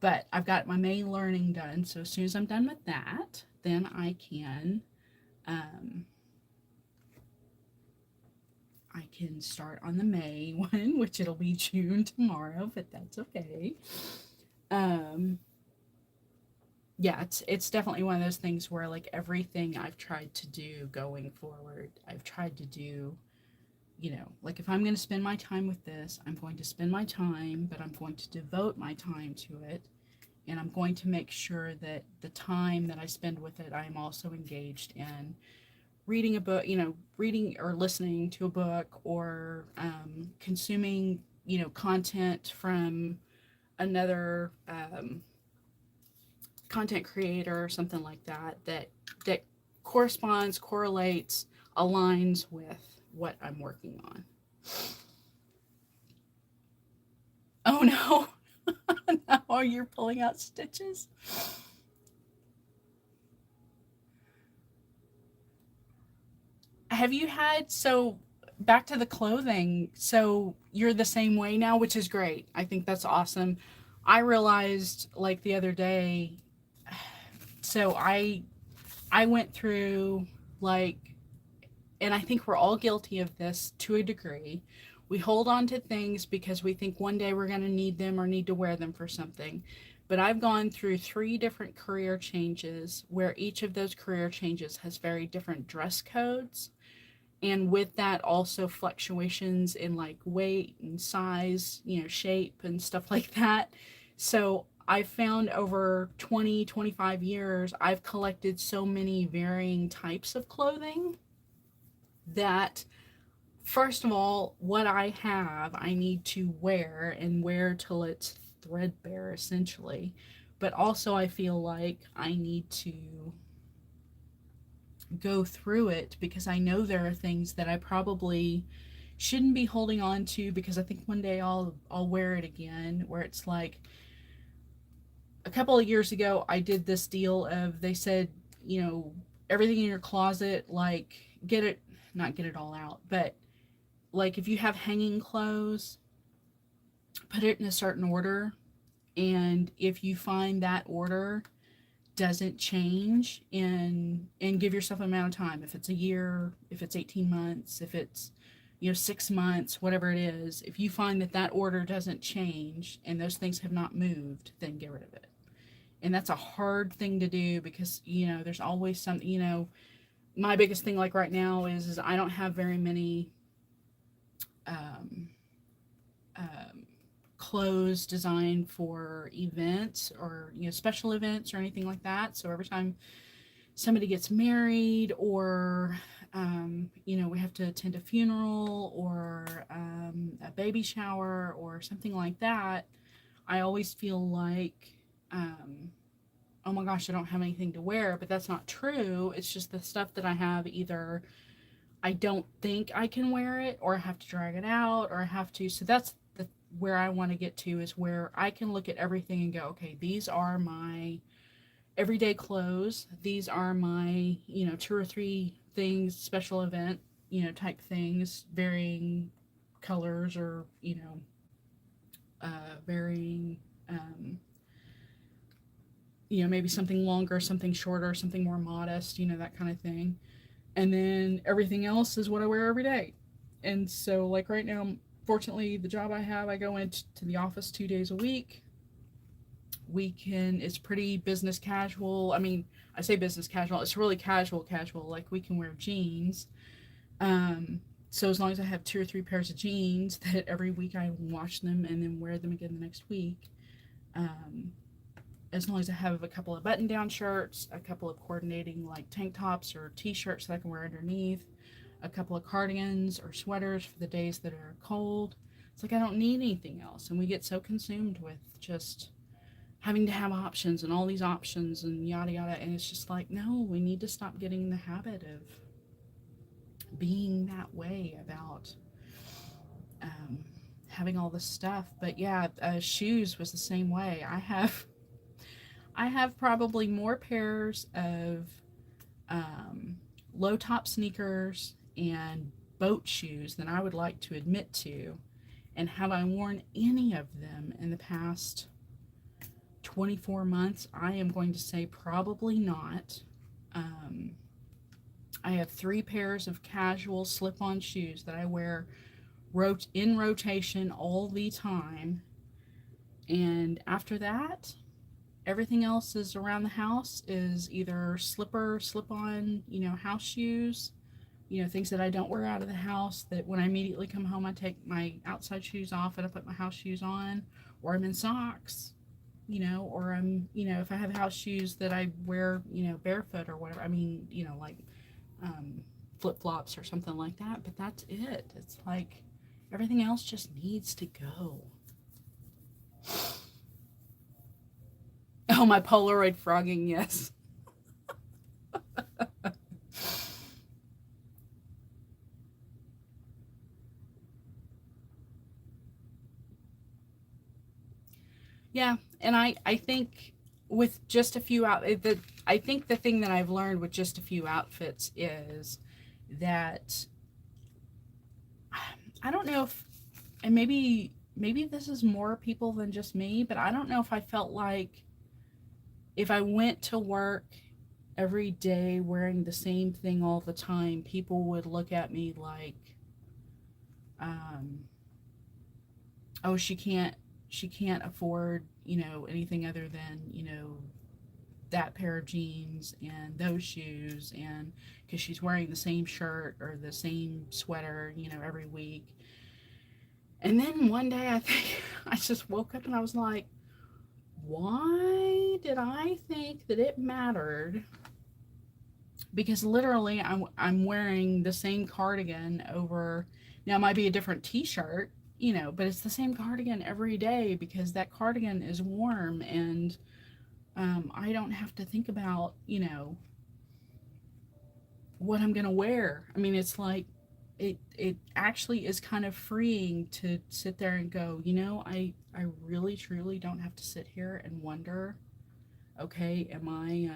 But I've got my May learning done, so as soon as I'm done with that, then um, I can start on the May one, which it'll be June tomorrow, but that's okay. Um, yeah, it's definitely one of those things where like everything I've tried to do going forward, I've tried to do, like if I'm going to spend my time with this, I'm going to spend my time, but I'm going to devote my time to it. And I'm going to make sure that the time that I spend with it, I'm also engaged in reading a book, reading or listening to a book, or consuming, content from another content creator or something like that corresponds, correlates, aligns with what I'm working on. Oh no. No, you're pulling out stitches. Have you had, so back to the clothing, so you're the same way now, which is great. I think that's awesome. I realized like the other day, so I went through like, and I think we're all guilty of this to a degree. We hold on to things because we think one day we're going to need them or need to wear them for something. But I've gone through 3 different career changes where each of those career changes has very different dress codes. And with that, also fluctuations in like weight and size, shape and stuff like that. So I found over 20, 25 years, I've collected so many varying types of clothing that, first of all, what I have, I need to wear and wear till it's threadbare, essentially. But also, I feel like I need to go through it because I know there are things that I probably shouldn't be holding on to because I think one day I'll wear it again, where it's like a couple of years ago I did this deal of, they said, everything in your closet, like get it, not get it all out, but like if you have hanging clothes, put it in a certain order, and if you find that order doesn't change, and give yourself an amount of time, if it's a year, if it's 18 months, if it's 6 months, whatever it is, if you find that that order doesn't change and those things have not moved, then get rid of it. And that's a hard thing to do because there's always some, my biggest thing like right now is I don't have very many um, um, clothes designed for events or special events or anything like that. So every time somebody gets married, or we have to attend a funeral, or a baby shower or something like that, I always feel like, oh my gosh, I don't have anything to wear. But that's not true. It's just the stuff that I have, either I don't think I can wear it, or I have to drag it out, or I have to. So that's where I want to get to, is where I can look at everything and go, okay, these are my everyday clothes. These are my, 2 or 3 things, special event, type things, varying colors, or, varying, maybe something longer, something shorter, something more modest, that kind of thing. And then everything else is what I wear every day. And so, like right now, fortunately, the job I have, I go into the office 2 days a week. It's pretty business casual. I mean, I say business casual, it's really casual. Like we can wear jeans. Um, so as long as I have 2 or 3 pairs of jeans, that every week I wash them and then wear them again the next week. Um, as long as I have a couple of button down shirts, a couple of coordinating like tank tops or t-shirts that I can wear underneath. a couple of cardigans or sweaters for the days that are cold. It's like I don't need anything else. And we get so consumed with just having to have options and all these options and yada yada. And it's just like, no, we need to stop getting in the habit of being that way about um, having all this stuff. But yeah, shoes was the same way. I have probably more pairs of um, low top sneakers and boat shoes than I would like to admit to. And have I worn any of them in the past 24 months? I am going to say probably not. Um, I have 3 pairs of casual slip on shoes that I wear in rotation all the time. And after that, everything else is around the house is either slip on, house shoes, things that I don't wear out of the house, that when I immediately come home, I take my outside shoes off and I put my house shoes on, or I'm in socks, or I'm, if I have house shoes that I wear, barefoot or whatever. I mean, like flip flops or something like that, but that's it. It's like everything else just needs to go. Oh, my Polaroid frogging, yes. Yeah, and I think with just a few I think the thing that I've learned with just a few outfits is that I don't know if, and maybe this is more people than just me, but I don't know if I felt like if I went to work every day wearing the same thing all the time, people would look at me like, um, oh, she can't afford, anything other than, that pair of jeans and those shoes, and because she's wearing the same shirt or the same sweater, every week. And then one day I think I just woke up and I was like, why did I think that it mattered? Because literally I'm wearing the same cardigan over, now it might be a different t-shirt, but it's the same cardigan every day because that cardigan is warm, and I don't have to think about, what I'm gonna wear. I mean, it's like it actually is kind of freeing to sit there and go, I really truly don't have to sit here and wonder, okay, am I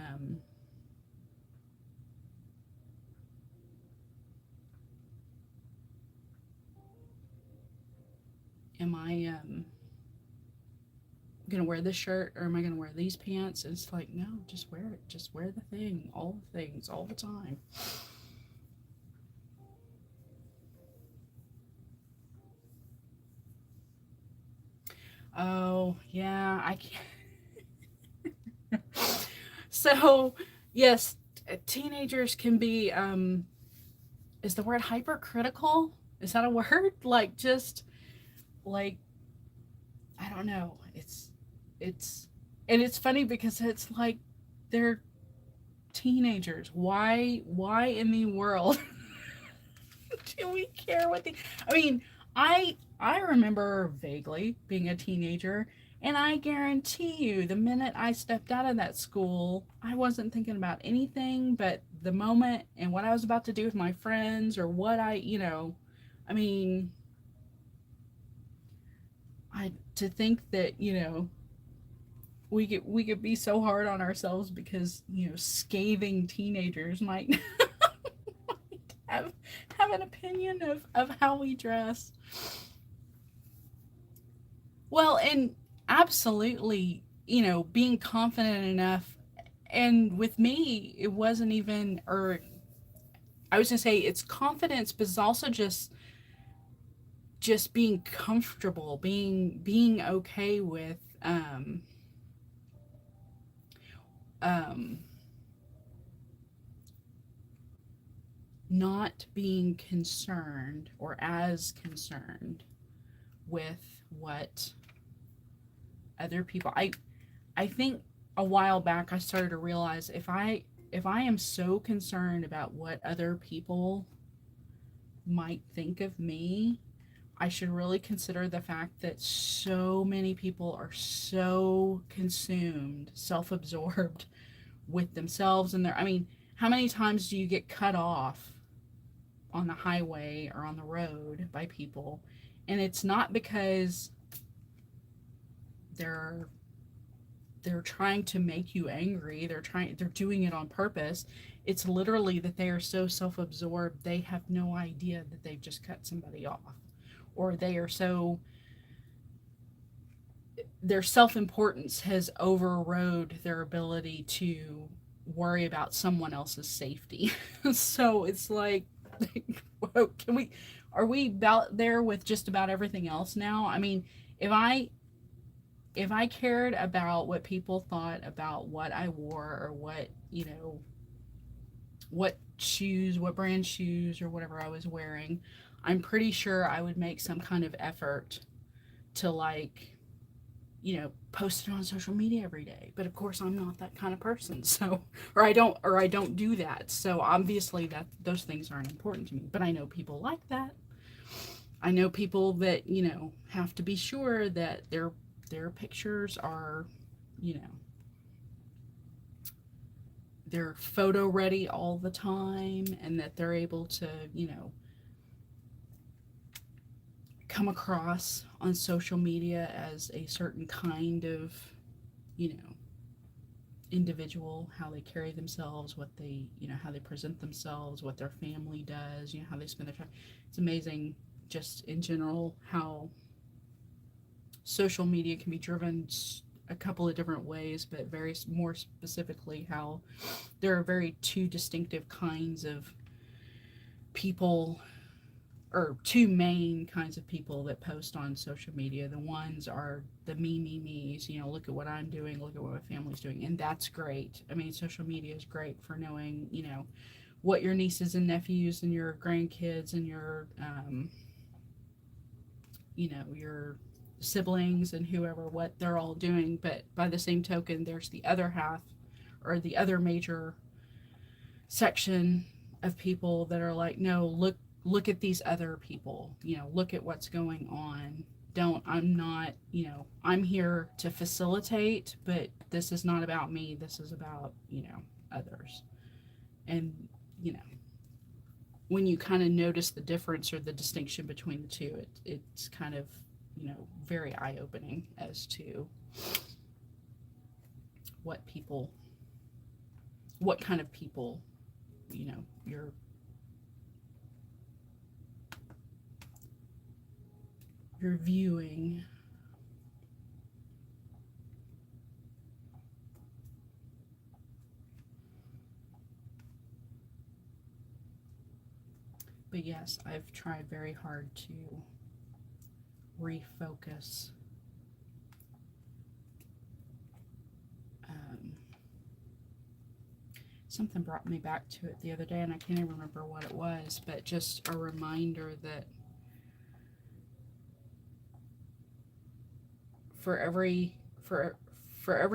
gonna wear this shirt or am I gonna wear these pants? And it's like, no, just wear it. Just wear the thing, all the things, all the time. Oh yeah, I can't. So yes, teenagers can be is the word hypercritical? Is that a word? Like, just like, I don't know. It's and it's funny because it's like they're teenagers. Why in the world do we care what the I mean, I remember vaguely being a teenager, and I guarantee you the minute I stepped out of that school, I wasn't thinking about anything but the moment and what I was about to do with my friends, or what I mean, I to think that, we could be so hard on ourselves because, scathing teenagers might have have an opinion of how we dress. Well, and absolutely, being confident enough. And with me, it wasn't even, or I was gonna say it's confidence, but it's also just being comfortable, being okay with um not being concerned or as concerned with what other people. I think a while back I started to realize if I am so concerned about what other people might think of me, I should really consider the fact that so many people are so consumed, self absorbed with themselves and their. I mean, how many times do you get cut off on the highway or on the road by people? And it's not because they're they're trying to make you angry. They're doing it on purpose. It's literally that they are so self-absorbed they have no idea that they've just cut somebody off, or they are so, their self-importance has overrode their ability to worry about someone else's safety. So it's like, can we, are we about there with just about everything else now? I mean, if I if I cared about what people thought about what I wore, or what, what shoes, what brand shoes or whatever I was wearing, I'm pretty sure I would make some kind of effort to, like, post it on social media every day. But of course I'm not that kind of person. So, or I don't do that. So obviously that those things aren't important to me. But I know people like that. I know people that, have to be sure that their pictures are, you know, they're photo ready all the time, and that they're able to, come across on social media as a certain kind of, you know, individual, how they carry themselves, what they, how they present themselves, what their family does, how they spend their time. It's amazing, just in general, how social media can be driven a couple of different ways, but very more specifically how there are very two distinctive kinds of people, or two main kinds of people that post on social media. The ones are the me's, look at what I'm doing, look at what my family's doing, and that's great. I mean, social media is great for knowing, what your nieces and nephews and your grandkids and your siblings and whoever, what they're all doing. But by the same token, there's the other half, or the other major section of people that are like, no, look at these other people, look at what's going on. Don't, I'm not, I'm here to facilitate, but this is not about me. This is about, others. And, when you kind of notice the difference or the distinction between the two, it's kind of, very eye-opening as to what people, what kind of people, you're viewing. But yes, I've tried very hard to refocus. Something brought me back to it the other day, and I can't even remember what it was, but just a reminder that for every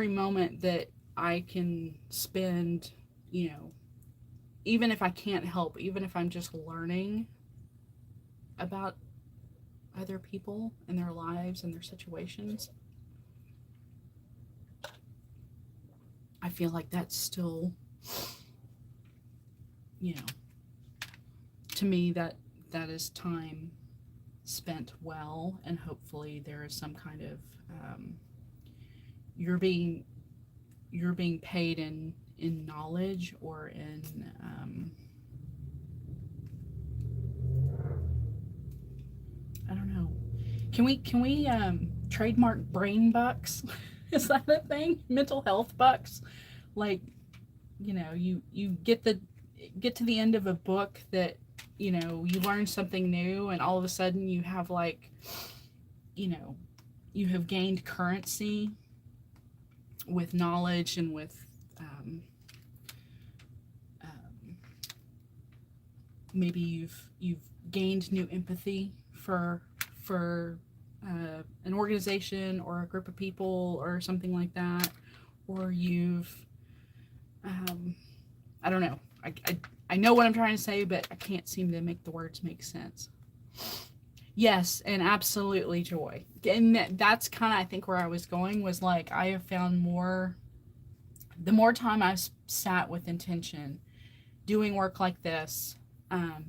moment that I can spend, even if I can't help, even if I'm just learning about other people and their lives and their situations, I feel like that's still, to me, that is time spent well, and hopefully there is some kind of, you're being paid in knowledge, or in, I don't know. Can we trademark brain bucks? Is that a thing? Mental health bucks? Like, you get to the end of a book that, you learn something new, and all of a sudden you have, like, you have gained currency with knowledge, and with maybe you've gained new empathy for an organization or a group of people or something like that, or you've I don't know. I know what I'm trying to say, but I can't seem to make the words make sense. Yes, and absolutely joy. And that's kind of, I think, where I was going was like, I have found the more time I've sat with intention doing work like this.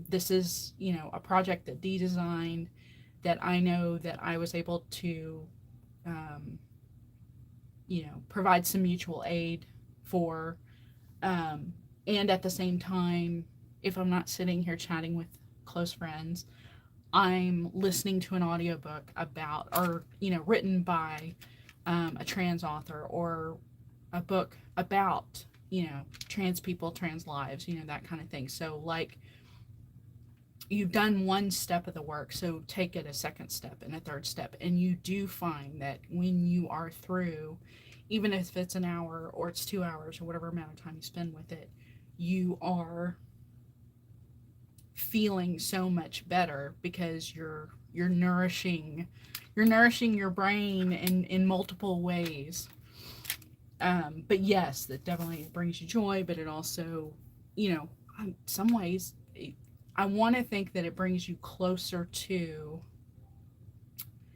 This is, a project that Dee designed that I know that I was able to, um, provide some mutual aid for. Um, and at the same time, if I'm not sitting here chatting with close friends, I'm listening to an audiobook about, or, written by a trans author, or a book about, trans people, trans lives, that kind of thing. So, like, you've done one step of the work, so take it a second step and a third step. And you do find that when you are through, even if it's an hour or it's 2 hours or whatever amount of time you spend with it, you are feeling so much better because you're nourishing your brain in multiple ways. But yes, that definitely brings you joy, but it also, in some ways, I want to think that it brings you closer to,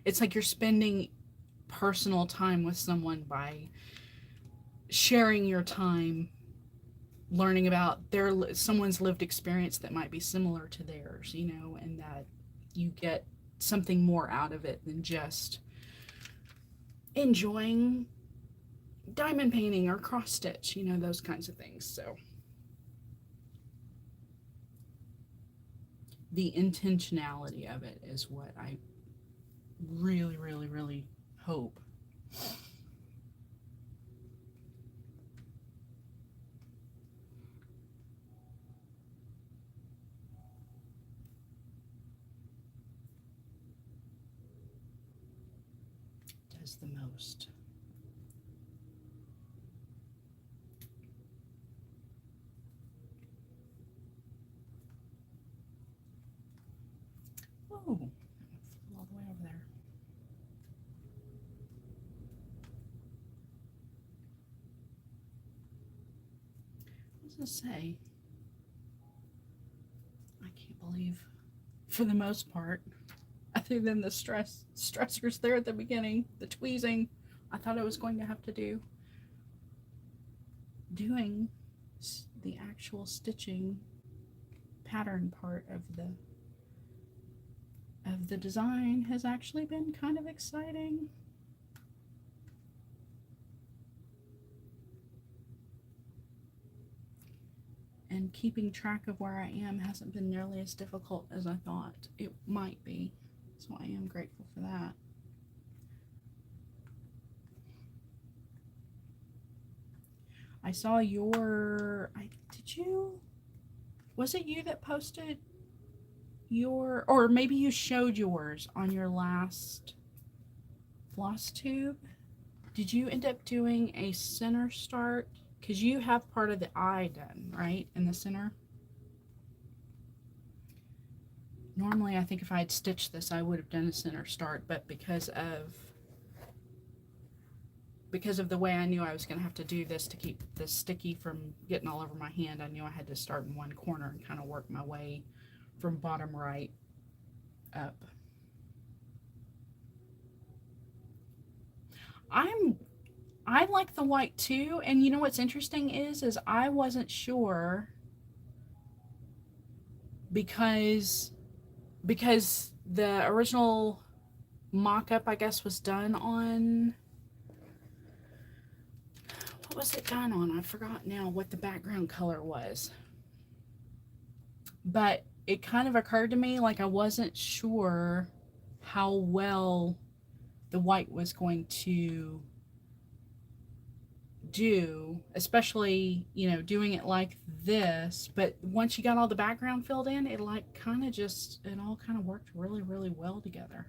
it's like you're spending personal time with someone by sharing your time learning about someone's lived experience that might be similar to theirs, and that you get something more out of it than just enjoying diamond painting or cross stitch, those kinds of things. So the intentionality of it is what I really, really, really hope. Does the most. Oh, all the way over there. What does it say? I can't believe, for the most part, other than the stressors there at the beginning, the tweezing, I thought I was going to have to doing the actual stitching pattern part of the design has actually been kind of exciting. And keeping track of where I am hasn't been nearly as difficult as I thought it might be. So I am grateful for that. I saw did you, was it you that posted or maybe you showed yours on your last floss tube? Did you end up doing a center start? Because you have part of the eye done, right, in the center? Normally, I think if I had stitched this, I would have done a center start, but because of the way I knew I was going to have to do this to keep the sticky from getting all over my hand, I knew I had to start in one corner and kind of work my way from bottom right up. I like the white too, and you know what's interesting is I wasn't sure because the original mock-up, I guess, was done on, what was it done on? I forgot now what the background color was. But it kind of occurred to me like I wasn't sure how well the white was going to do, especially, doing it like this. But once you got all the background filled in, it like it all kind of worked really, really well together.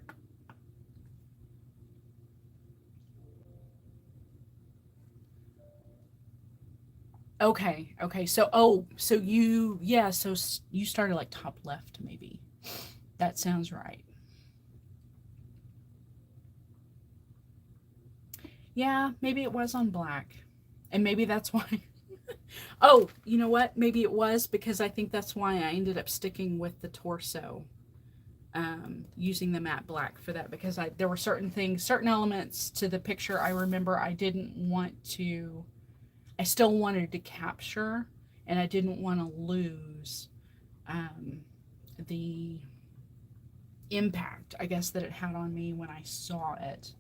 Okay. So you started like top left, maybe. That sounds right. Yeah, maybe it was on black. And maybe that's why Oh, you know what? Maybe it was because I think that's why I ended up sticking with the torso, using the matte black for that, because there were certain things, certain elements to the picture I remember I didn't want to, I still wanted to capture, and I didn't want to lose um, the impact, I guess, that it had on me when I saw it.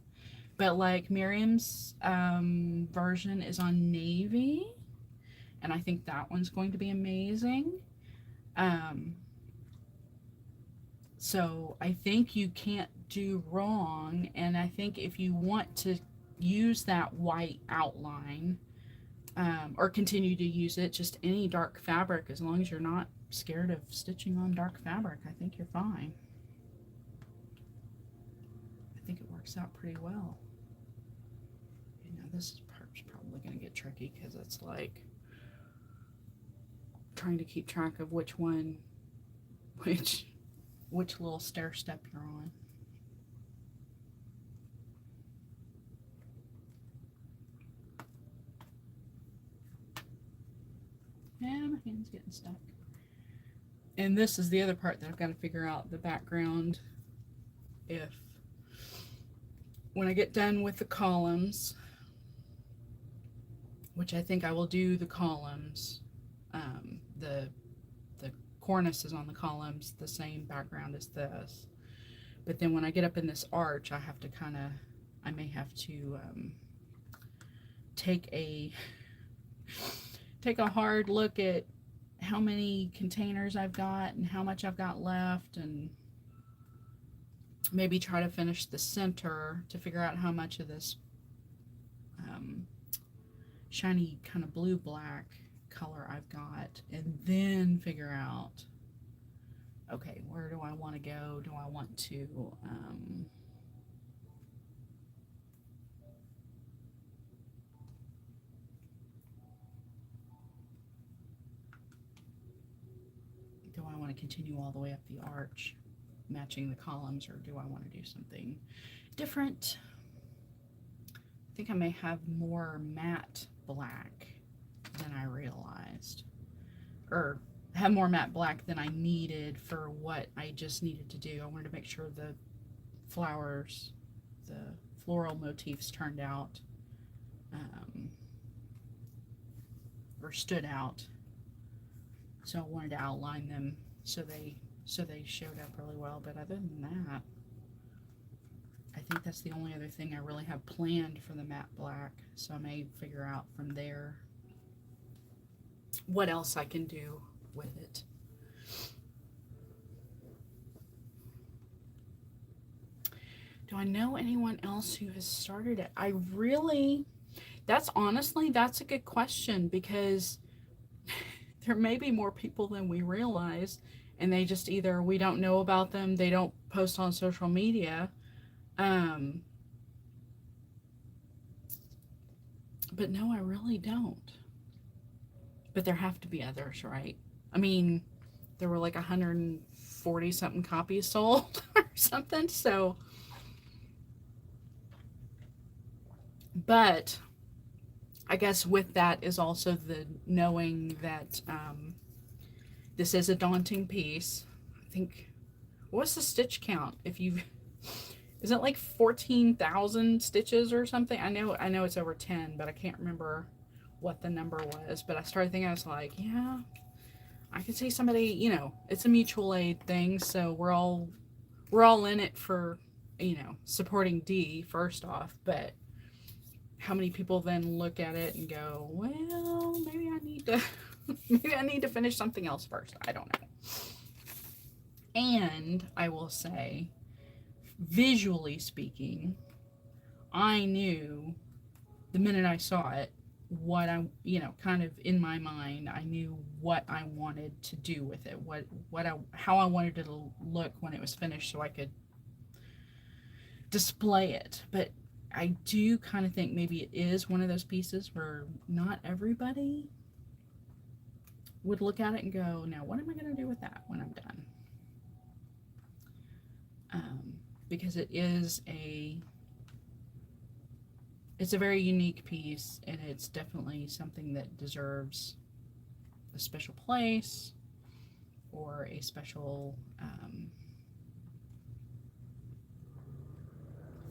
But like Miriam's version is on navy, and I think that one's going to be amazing. Um, so I think you can't do wrong, and I think if you want to use that white outline, or continue to use it, just any dark fabric, as long as you're not scared of stitching on dark fabric, I think you're fine. I think it works out pretty well. You know, this part's probably going to get tricky because it's like trying to keep track of which one, which little stair step you're on. Yeah, my hand's getting stuck. And this is the other part that I've got to figure out the background. If when I get done with the columns, which I think I will do the columns, the cornice is on the columns, the same background as this. But then when I get up in this arch, I have to kind of, I may have to take a hard look at how many containers I've got and how much I've got left, and maybe try to finish the center to figure out how much of this shiny kind of blue black color I've got, and then figure out, okay, where do I want to go? Do I want to continue all the way up the arch matching the columns, or do I want to do something different? I think I may have more matte black than I realized, or have more matte black than I needed for what I just needed to do. I wanted to make sure the flowers, the floral motifs turned out, or stood out. So I wanted to outline them so they showed up really well. But other than that, I think that's the only other thing I really have planned for the matte black. So I may figure out from there what else I can do with it. Do I know anyone else who has started it? That's a good question, because there may be more people than we realize, and they just either, we don't know about them, they don't post on social media. But no, I really don't. But there have to be others, right? I mean, there were like 140 something copies sold or something, so. But I guess with that is also the knowing that this is a daunting piece. I think, what's the stitch count? If you, is it like 14,000 stitches or something? I know it's over 10, but I can't remember what the number was. But I started thinking, I was like, yeah, I could see somebody, it's a mutual aid thing, so we're all in it for, supporting Dee first off. But how many people then look at it and go, well, maybe I need to maybe I need to finish something else first. I don't know. And I will say, visually speaking, I knew the minute I saw it what I, kind of in my mind, I knew what I wanted to do with it, how I wanted it to look when it was finished, so I could display it. But I do kind of think maybe it is one of those pieces where not everybody would look at it and go, now what am I going to do with that when I'm done? Because it's a very unique piece, and it's definitely something that deserves a special place or a special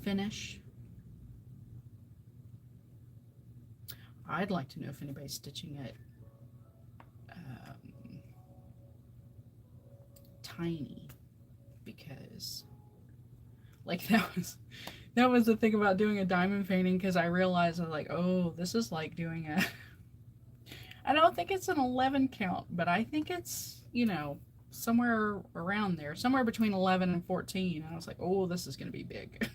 finish. I'd like to know if anybody's stitching it tiny, because like that was the thing about doing a diamond painting, because I realized I was like, oh, this is like doing a I don't think it's an 11 count, but I think it's, you know, somewhere around there, somewhere between 11 and 14. And I was like, oh, this is going to be big.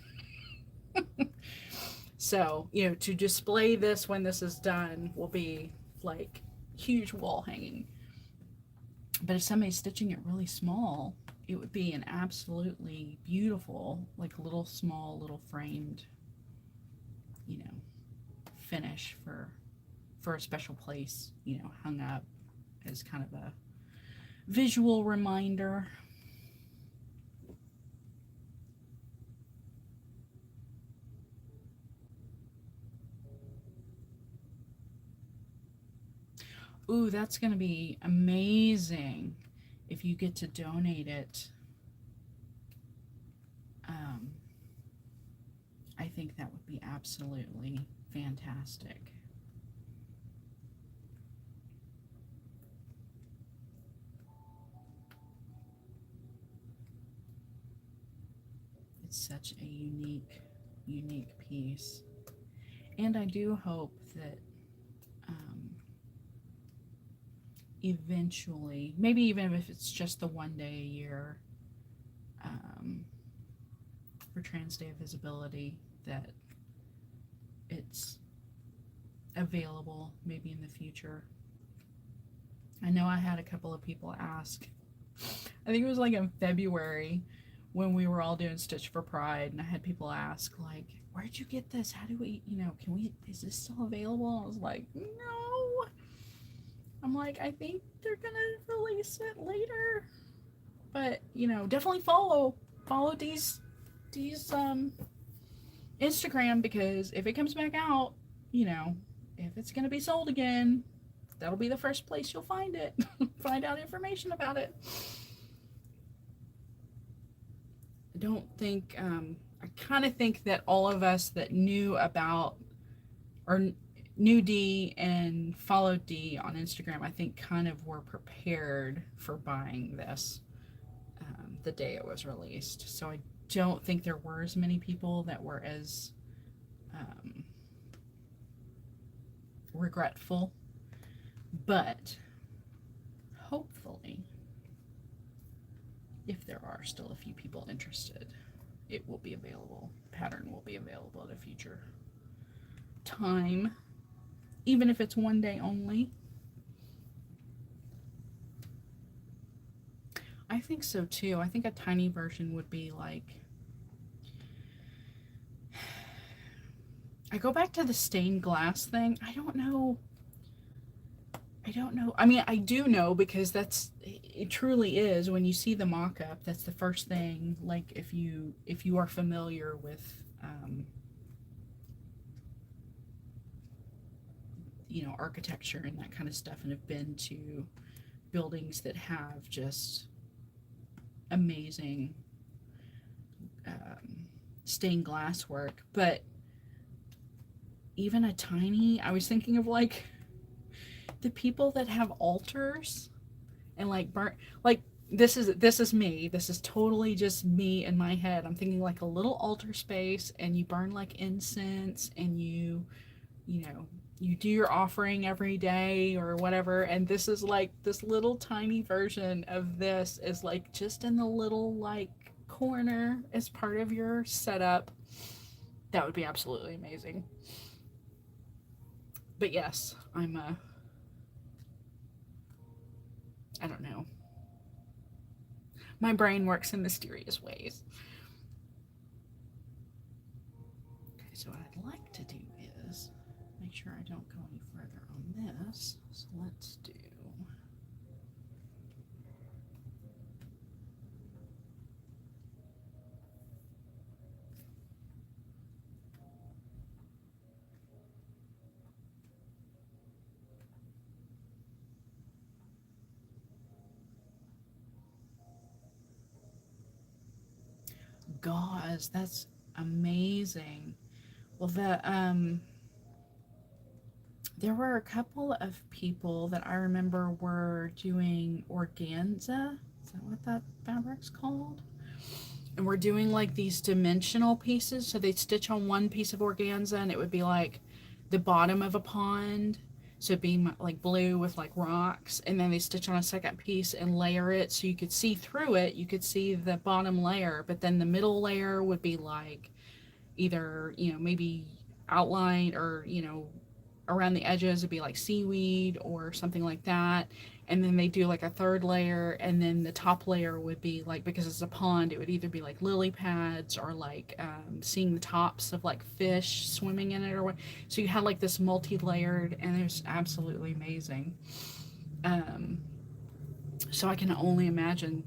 So, you know, to display this when this is done will be like huge wall hanging. But if somebody's stitching it really small, it would be an absolutely beautiful, like little small, little framed, you know, finish for a special place, you know, hung up as kind of a visual reminder. Ooh, that's going to be amazing if you get to donate it. I think that would be absolutely fantastic. It's such a unique piece. And I do hope that eventually, maybe even if it's just the one day a year for Trans Day of Visibility, that it's available maybe in the future. I know I had a couple of people ask, I think it was like in February when we were all doing Stitch for Pride, and I had people ask, like, where'd you get this? How do we, you know, is this still available? I was like, no. I'm like, I think they're gonna release it later. But, you know, definitely follow Dee's Instagram, because if it comes back out, you know, if it's gonna be sold again, that'll be the first place you'll find it. Find out information about it. I don't think I kind of think that all of us that knew about or knew Dee and followed Dee on Instagram, I think kind of were prepared for buying this the day it was released. So I don't think there were as many people that were as regretful, but hopefully, if there are still a few people interested, it will be available. Pattern will be available at a future time, even if it's one day only. I think so too. I think a tiny version would be like, I go back to the stained glass thing. I don't know. I mean, I do know, because it truly is, when you see the mock-up, that's the first thing, like if you are familiar with you know, architecture and that kind of stuff, and have been to buildings that have just amazing stained glass work. But even a tiny, I was thinking of like the people that have altars and like burn, like this is me, this is totally just me in my head. I'm thinking like a little altar space, and you burn like incense, and you know, you do your offering every day or whatever, and this is like this little tiny version of this is like just in the little like corner as part of your setup. That would be absolutely amazing. But yes, I don't know. My brain works in mysterious ways. Okay, so what I'd like to do is make sure I don't go any further on this. So let's do gauze. That's amazing. Well, there were a couple of people that I remember were doing organza. Is that what that fabric's called? And we're doing like these dimensional pieces. So they'd stitch on one piece of organza and it would be like the bottom of a pond. So it'd be like blue with like rocks. And then they stitch on a second piece and layer it so you could see through it. You could see the bottom layer, but then the middle layer would be like either, maybe outline or, around the edges it'd be like seaweed or something like that. And then they do like a third layer, and then the top layer would be like, because it's a pond, it would either be like lily pads or like seeing the tops of like fish swimming in it or what. So you had like this multi-layered, and it was absolutely amazing. um, so I can only imagine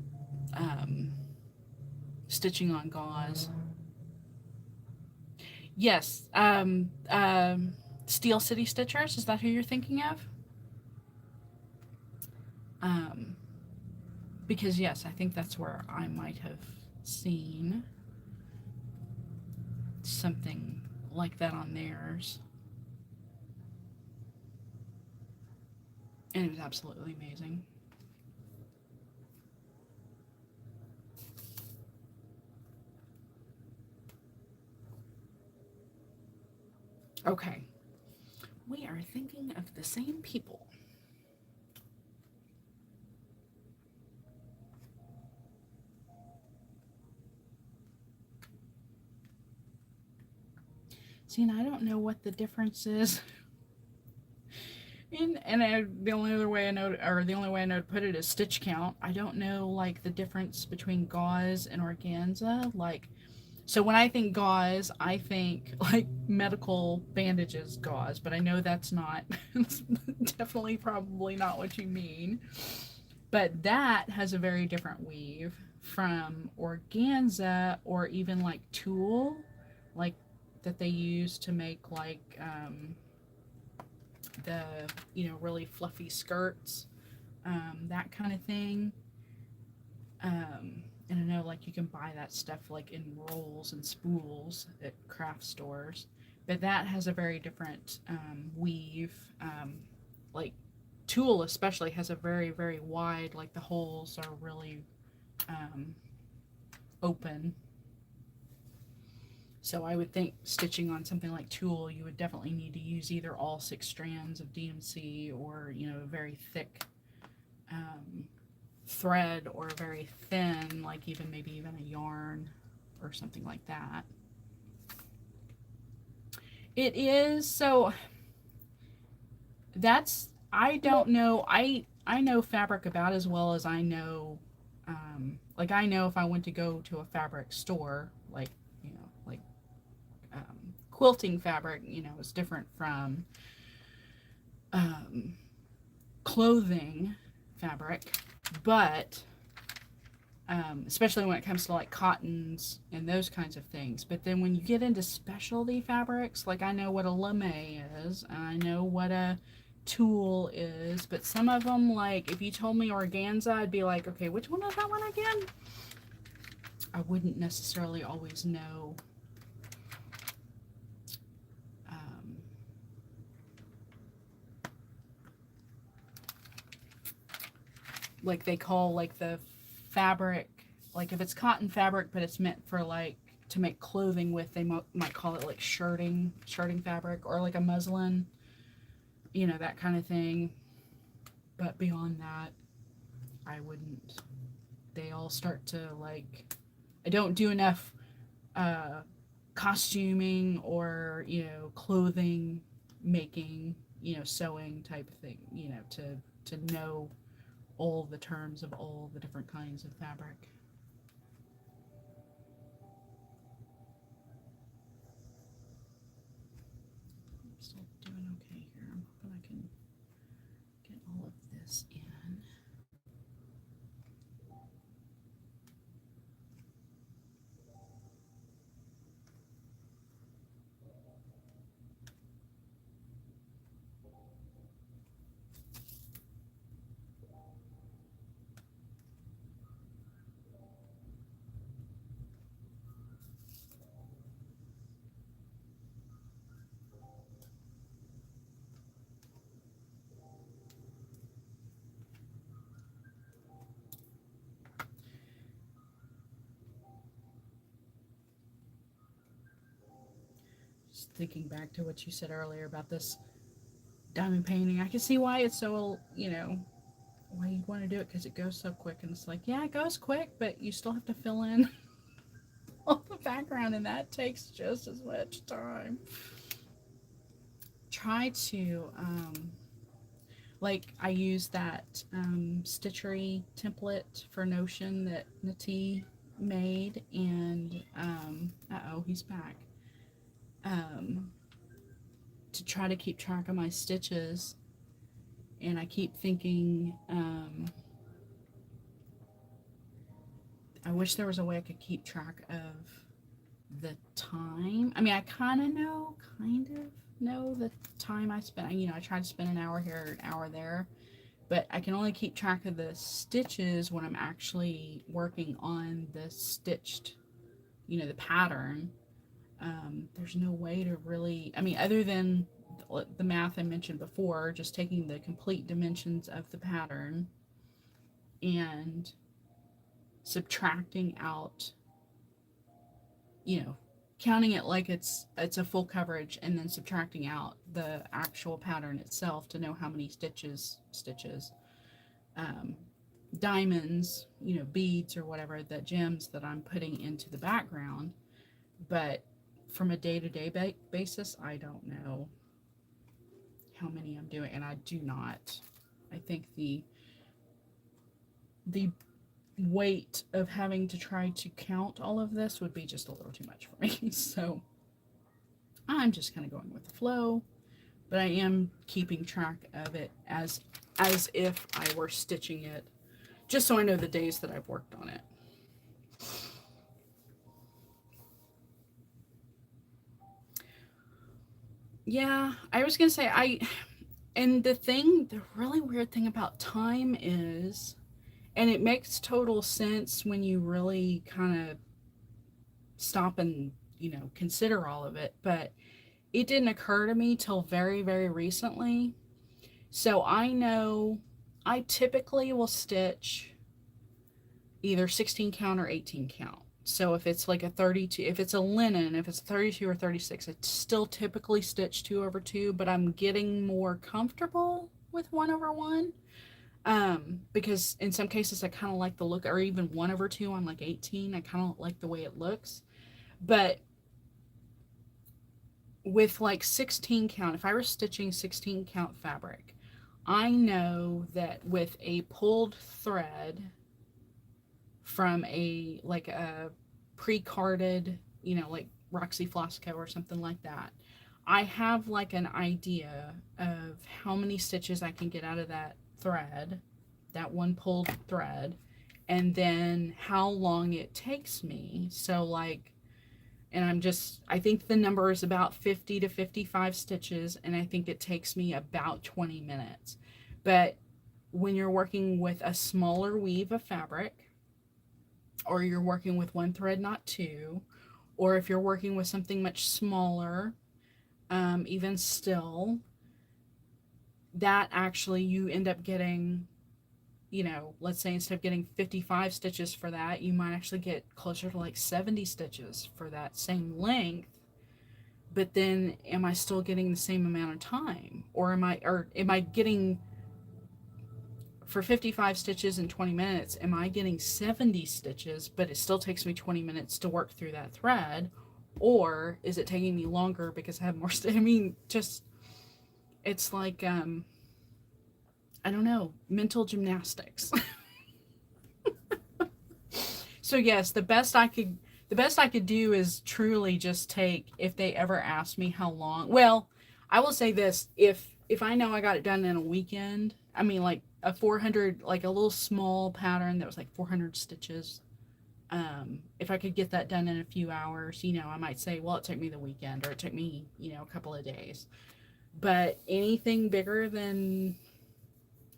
um, stitching on gauze. Yes. Steel City Stitchers, is that who you're thinking of? Um, because, yes, I think that's where I might have seen something like that on theirs. And it was absolutely amazing. Okay. We are thinking of the same people. See, and I don't know what the difference is. The only other way I know, or the only way I know to put it is stitch count. I don't know like the difference between gauze and organza. Like, so when I think gauze, I think like medical bandages gauze, but I know that's not, that's definitely probably not what you mean. But that has a very different weave from organza, or even like tulle, like that they use to make like the really fluffy skirts, that kind of thing. And I know like you can buy that stuff like in rolls and spools at craft stores, but that has a very different weave. Like tulle especially has a very very wide, like the holes are really um, open. So I would think stitching on something like tulle, you would definitely need to use either all 6 strands of DMC, or a very thick um, thread, or very thin, like maybe even a yarn or something like that. It is. So that's, I don't know. I know fabric about as well as I know. Like I know if I went to go to a fabric store, like like quilting fabric, is different from um, clothing fabric, but especially when it comes to like cottons and those kinds of things. But then when you get into specialty fabrics, like I know what a lame is, and I know what a tulle is, but some of them, like if you told me organza, I'd be like, okay, which one is that one again? I wouldn't necessarily always know. Um, like they call like the fabric, like if it's cotton fabric but it's meant for like to make clothing with, they might call it like shirting fabric, or like a muslin, that kind of thing. But beyond that, I wouldn't. They all start to like, I don't do enough uh costuming or clothing making, sewing type of thing, to know all the terms of all the different kinds of fabric. I'm still doing okay here. I'm hoping I can get all of this in. thinking back to what you said earlier about this diamond painting. I can see why it's so, why you want to do it, because it goes so quick. And it's like, yeah, it goes quick, but you still have to fill in all the background, and that takes just as much time. Try to, like, I use that Stitchery template for Notion that Nati made, and, uh-oh, he's back. To try to keep track of my stitches, and I keep thinking, I wish there was a way I could keep track of the time. I mean, I kind of know the time I spent. I try to spend an hour here, an hour there, but I can only keep track of the stitches when I'm actually working on the stitched, the pattern. There's no way to really, I mean, other than the math I mentioned before, just taking the complete dimensions of the pattern and subtracting out, counting it like it's a full coverage, and then subtracting out the actual pattern itself to know how many stitches, um, diamonds, beads or whatever, the gems that I'm putting into the background. But from a day-to-day basis, I don't know how many I'm doing, and I do not. I think the weight of having to try to count all of this would be just a little too much for me. So I'm just kind of going with the flow, but I am keeping track of it as if I were stitching it, just so I know the days that I've worked on it. Yeah, I was gonna say, and the really weird thing about time is, and it makes total sense when you really kind of stop and, consider all of it, but it didn't occur to me till very, very recently. So I know I typically will stitch either 16 count or 18 count. So if it's like a 32, if it's a linen, if it's 32 or 36, I still typically stitch 2/2, but I'm getting more comfortable with 1/1. Because in some cases I kind of like the look, or even 1/2 on like 18, I kind of like the way it looks. But with like 16 count, if I were stitching 16 count fabric, I know that with a pulled thread from a pre-carded, like Roxy Flosco or something like that, I have like an idea of how many stitches I can get out of that thread, that one pulled thread, and then how long it takes me. So like, and I think the number is about 50 to 55 stitches, and I think it takes me about 20 minutes. But when you're working with a smaller weave of fabric, or you're working with one thread, not two, or if you're working with something much smaller, even still, that actually you end up getting, let's say instead of getting 55 stitches for that, you might actually get closer to like 70 stitches for that same length. But then am I still getting the same amount of time? Or am I getting, for 55 stitches in 20 minutes, am I getting 70 stitches, but it still takes me 20 minutes to work through that thread? Or is it taking me longer because I have more I mean, just, it's like, I don't know, mental gymnastics. So yes, the best I could do is truly just take, if they ever ask me how long, well, I will say this, if I know I got it done in a weekend, I mean like a 400, like a little small pattern that was like 400 stitches, if I could get that done in a few hours, I might say, well, it took me the weekend, or it took me, a couple of days. But anything bigger than,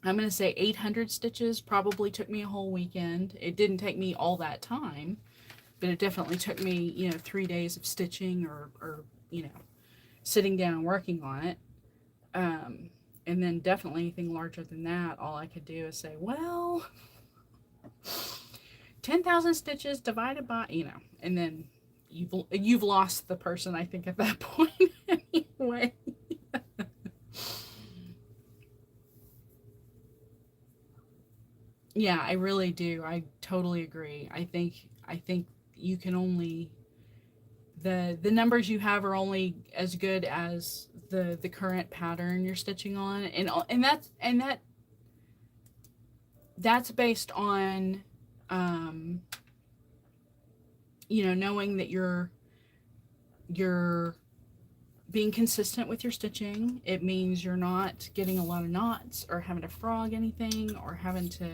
I'm going to say 800 stitches probably took me a whole weekend. It didn't take me all that time, but it definitely took me, 3 days of stitching or sitting down and working on it. And then definitely anything larger than that, all I could do is say, well, 10,000 stitches divided by, and then you've lost the person, I think, at that point. Yeah, I really do. I totally agree. I think you can only the numbers you have are only as good as the current pattern you're stitching on, and that's based on um knowing that you're being consistent with your stitching. It means you're not getting a lot of knots or having to frog anything or having to,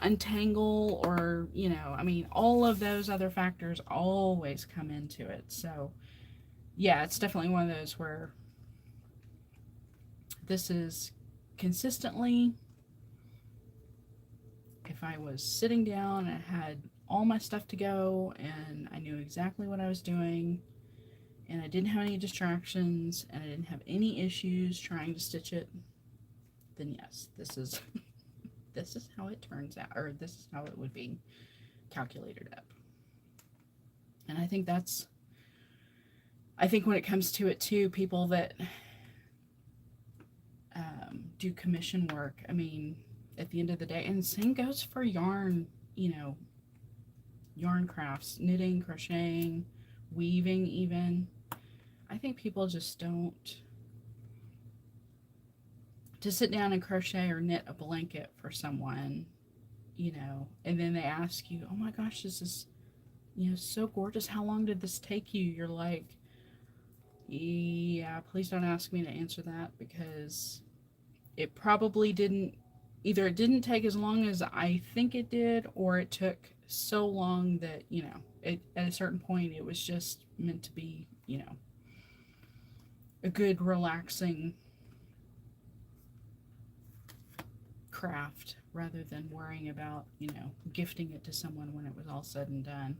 untangle or, I mean, all of those other factors always come into it. So, yeah, it's definitely one of those where this is consistently, if I was sitting down and I had all my stuff to go and I knew exactly what I was doing and I didn't have any distractions and I didn't have any issues trying to stitch it, then yes, this is this is how it turns out, or this is how it would be calculated up. And I think when it comes to it too, people that do commission work, I mean, at the end of the day, and same goes for yarn, yarn crafts, knitting, crocheting, weaving, even. I think people just don't to sit down and crochet or knit a blanket for someone, and then they ask you, "Oh my gosh, this is, so gorgeous. How long did this take you?" You're like, "Yeah, please don't ask me to answer that because it probably didn't either it didn't take as long as I think it did or it took so long that, at a certain point it was just meant to be, a good relaxing craft rather than worrying about, gifting it to someone when it was all said and done,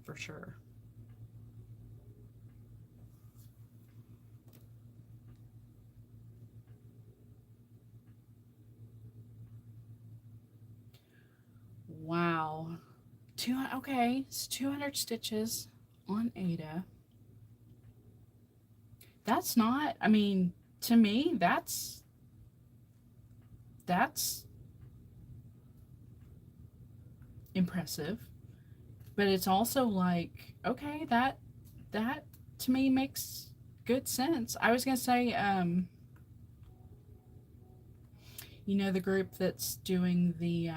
for sure." Wow. Okay, it's 200 stitches on Ada. That's not, I mean, to me, that's impressive, but it's also like, okay, that to me makes good sense. I was going to say the group that's doing the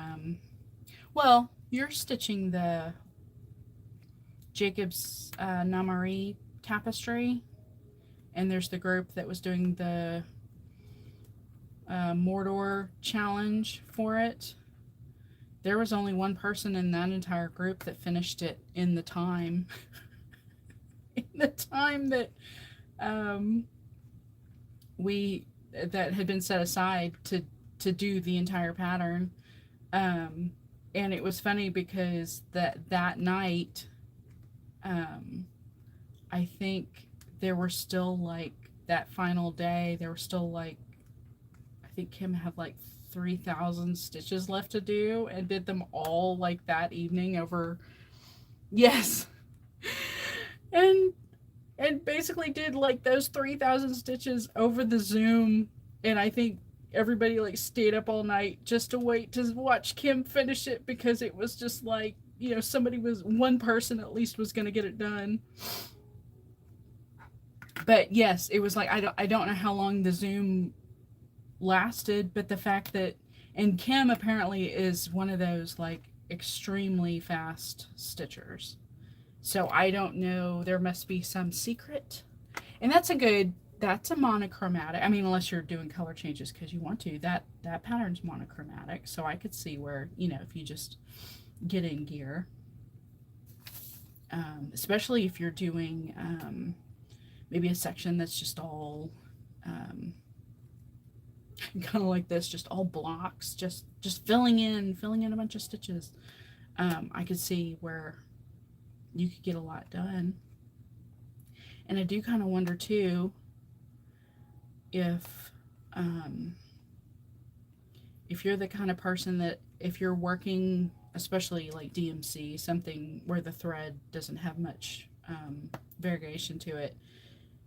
well, you're stitching the Jacob's Namari tapestry, and there's the group that was doing the Mordor challenge for it. There was only one person in that entire group that finished it in the time in the time that um, we that had been set aside to do the entire pattern. Um, and it was funny because that night, um, I think there were still like that final day. There were still like, I think Kim had like 3,000 stitches left to do and did them all like that evening over. Yes. and and basically did like those 3,000 stitches over the Zoom, and I think everybody like stayed up all night just to wait to watch Kim finish it because it was just like, one person at least was going to get it done. But yes, it was like, I don't know how long the Zoom lasted, but the fact that, and Kim apparently is one of those like extremely fast stitchers. So I don't know, there must be some secret. And that's a monochromatic. I mean, unless you're doing color changes because you want to. That pattern's monochromatic, so I could see where, if you just get in gear. Especially if you're doing maybe a section that's just all kind of like this, just all blocks, just filling in a bunch of stitches. I could see where you could get a lot done. And I do kind of wonder too if if you're the kind of person that if you're working, especially like DMC, something where the thread doesn't have much variegation to it,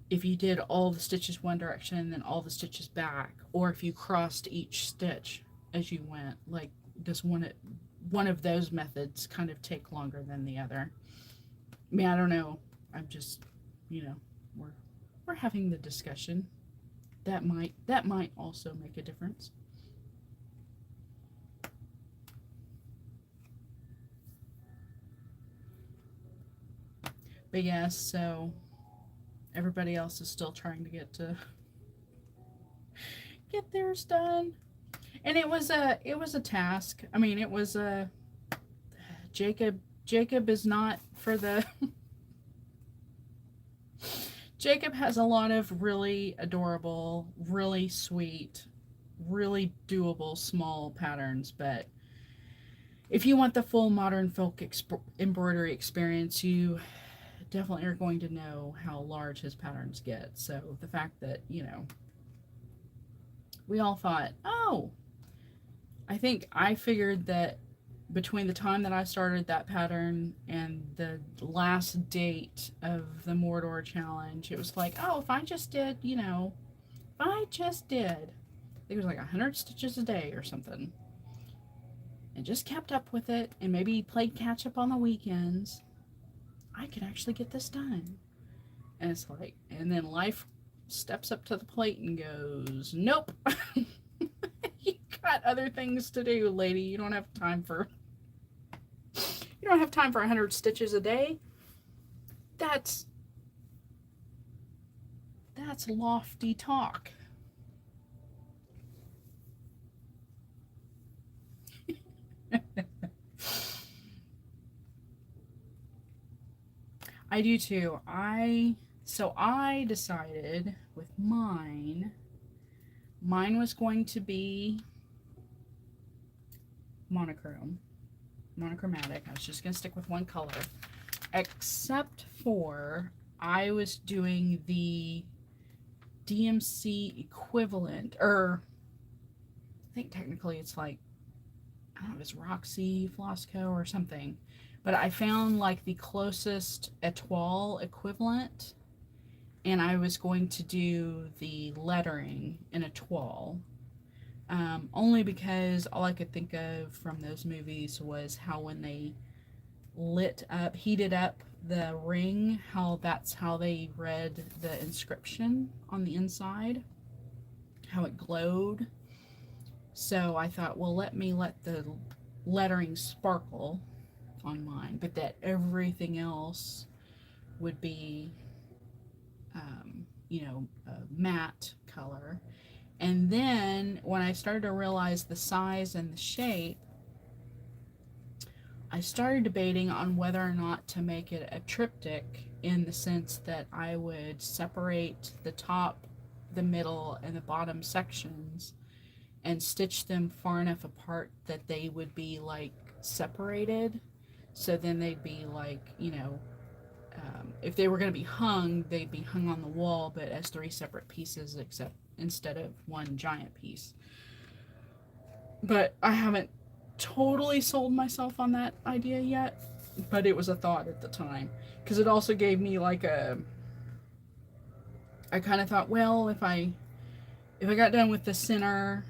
if you did all the stitches one direction and then all the stitches back, or if you crossed each stitch as you went, like does one of those methods kind of take longer than the other? I mean, I don't know. I'm just, you know, we're having the discussion. That might also make a difference. But yes, so everybody else is still trying to get theirs done. And it was a task. I mean, it was a Jacob is not for the Jacob has a lot of really adorable, really sweet, really doable small patterns, but if you want the full modern folk embroidery experience, you definitely are going to know how large his patterns get. So the fact that, we all thought, oh, I think I figured that between the time that I started that pattern and the last date of the Mordor challenge, it was like, oh, if I just did, I think it was like 100 stitches a day or something, and just kept up with it and maybe played catch up on the weekends, I could actually get this done. And it's like, and then life steps up to the plate and goes, nope. You got other things to do, lady. You don't have time for 100 stitches a day. That's lofty talk. I do too. So I decided with mine was going to be monochromatic. I was just going to stick with one color, except for I was doing the DMC equivalent, or I think technically it's like, I don't know if it's Roxy Flosco or something, but I found like the closest Etoile equivalent, and I was going to do the lettering in Etoile. Only because all I could think of from those movies was how when they heated up the ring, that's how they read the inscription on the inside, how it glowed. So I thought, well, let the lettering sparkle on mine, but that everything else would be, a matte color. And then when I started to realize the size and the shape, I started debating on whether or not to make it a triptych, in the sense that I would separate the top, the middle, and the bottom sections and stitch them far enough apart that they would be like separated. So then they'd be like, if they were going to be hung, they'd be hung on the wall, but as 3 separate pieces, except instead of one giant piece. But I haven't totally sold myself on that idea yet, but it was a thought at the time, because it also gave me like I kind of thought, well, if I got done with the center,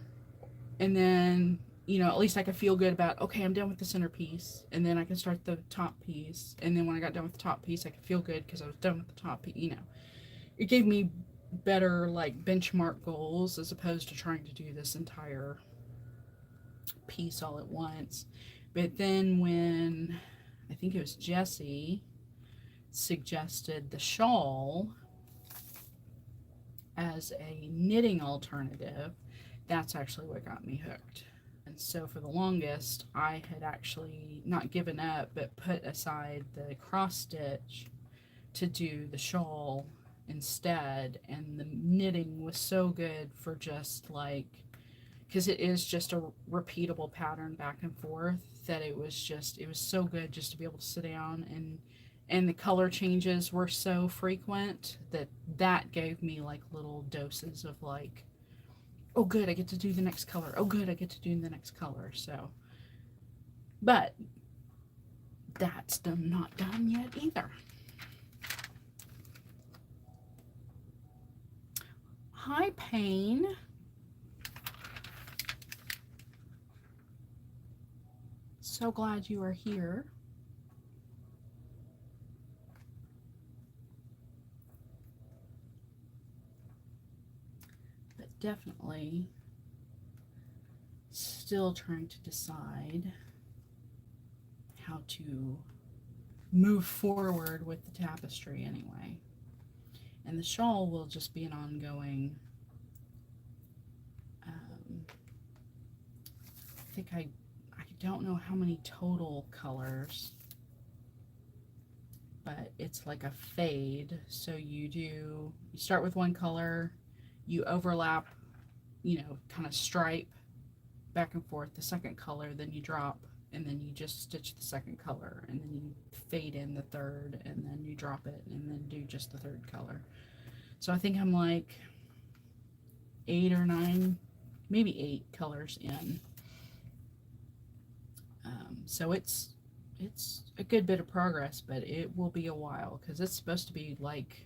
and then at least I could feel good about, okay, I'm done with the center piece, and then I can start the top piece, and then when I got done with the top piece, I could feel good because I was done with the top piece. It gave me better like benchmark goals, as opposed to trying to do this entire piece all at once. But then when I think it was Jessie suggested the shawl as a knitting alternative, that's actually what got me hooked. And so for the longest, I had actually not given up, but put aside the cross stitch to do the shawl instead. And the knitting was so good for just like, because it is just a repeatable pattern back and forth, that it was so good just to be able to sit down, and the color changes were so frequent that gave me like little doses of like, oh good, I get to do the next color. Oh good, I get to do the next color. So, but that's not done yet either. Hi, Pain. so glad you are here. But definitely still trying to decide how to move forward with the tapestry anyway. And the shawl will just be an ongoing, I think I don't know how many total colors, but it's like a fade. So you start with one color, you overlap, kind of stripe back and forth the second color, then you drop, and then you just stitch the second color, and then you fade in the third, and then you drop it, and then do just the third color. So I think I'm like 8 or 9, maybe 8 colors in. So it's a good bit of progress, but it will be a while because it's supposed to be like,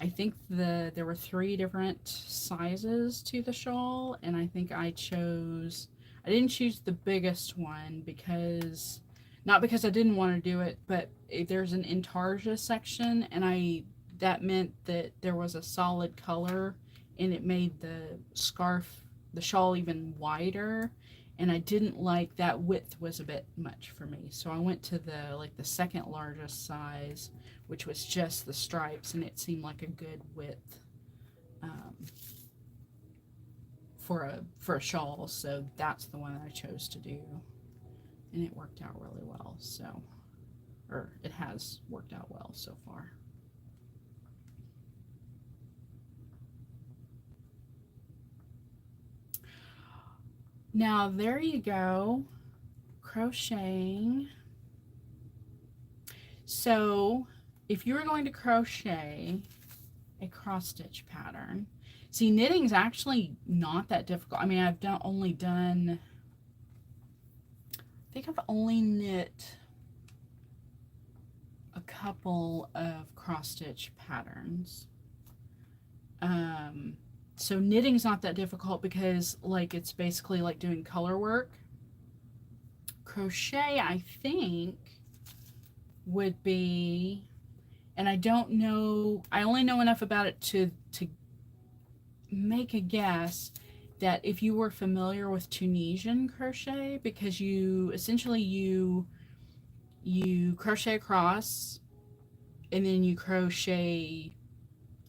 I think there were 3 different sizes to the shawl, and I think I didn't choose the biggest one because, not because I didn't want to do it, but there's an intarsia section, and that meant that there was a solid color, and it made the shawl even wider, and I didn't like that width was a bit much for me. So I went to the second largest size, which was just the stripes, and it seemed like a good width for a shawl. So that's the one that I chose to do, and it worked out really well. Or it has worked out well so far. Now there you go, crocheting. So if you were going to crochet a cross stitch pattern, see, knitting is actually not that difficult. I mean, I think I've only knit a couple of cross stitch patterns. So knitting's not that difficult because it's basically like doing color work. Crochet, I think, would be, and I don't know, I only know enough about it to make a guess that if you were familiar with Tunisian crochet, because you crochet across, and then you crochet,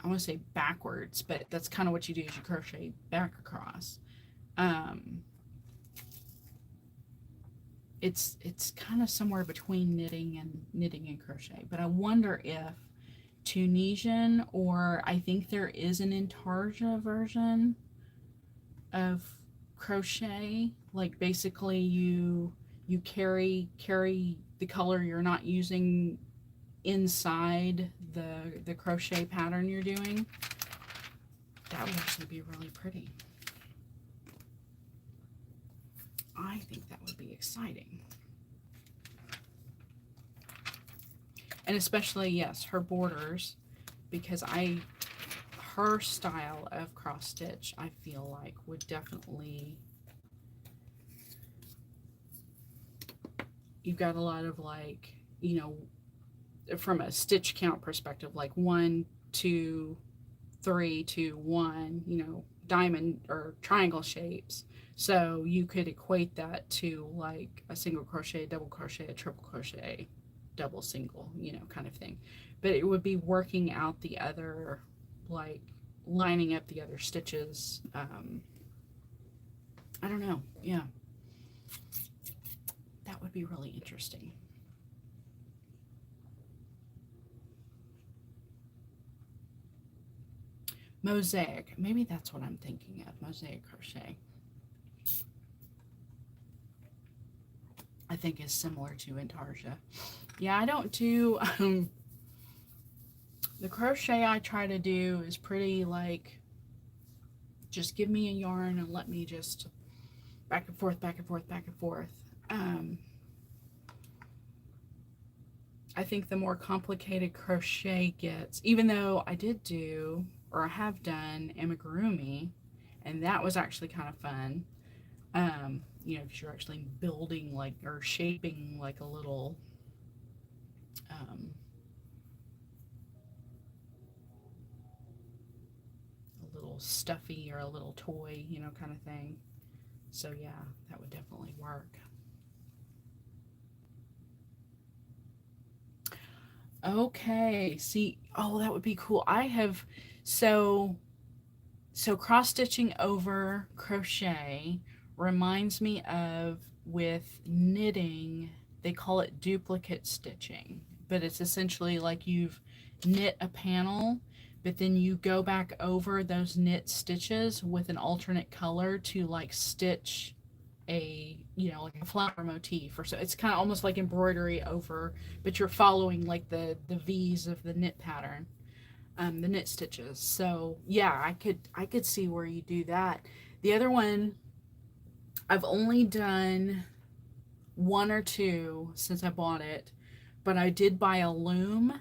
I want to say backwards, but that's kind of what you do, is you crochet back across. It's kind of somewhere between knitting and crochet, but I wonder if Tunisian, or I think there is an intarsia version of crochet, like basically you carry the color you're not using inside the crochet pattern you're doing. That would actually be really pretty. I think that would be exciting. And especially, yes, her borders, because her style of cross stitch, I feel like would definitely, you've got a lot of from a stitch count perspective, like 1, 2, 3, 2, 1, diamond or triangle shapes. So you could equate that to like a single crochet, double crochet, a triple crochet, double single, kind of thing. But it would be working out the other, like lining up the other stitches. I don't know. Yeah. That would be really interesting. Mosaic. Maybe that's what I'm thinking of. Mosaic crochet. I think is similar to intarsia. Yeah, I don't do the crochet I try to do is pretty like, just give me a yarn and let me just back and forth, back and forth, back and forth. I think the more complicated crochet gets, even though I did do, or I have done, amigurumi, and that was actually kind of fun. you know, because you're actually building like or shaping like um, a little stuffy or a little toy, you know, kind of thing. So yeah, that would definitely work. Okay, see, oh, that would be cool. So so cross stitching over crochet reminds me of with knitting, they call it duplicate stitching, but it's essentially like you've knit a panel, but then you go back over those knit stitches with an alternate color to like stitch a, you know, like a flower motif, or so it's kind of almost like embroidery over, but you're following like the V's of the knit pattern, the knit stitches. So yeah, I could see where you do that. The other one, I've only done one or two since I bought it, but I did buy a loom,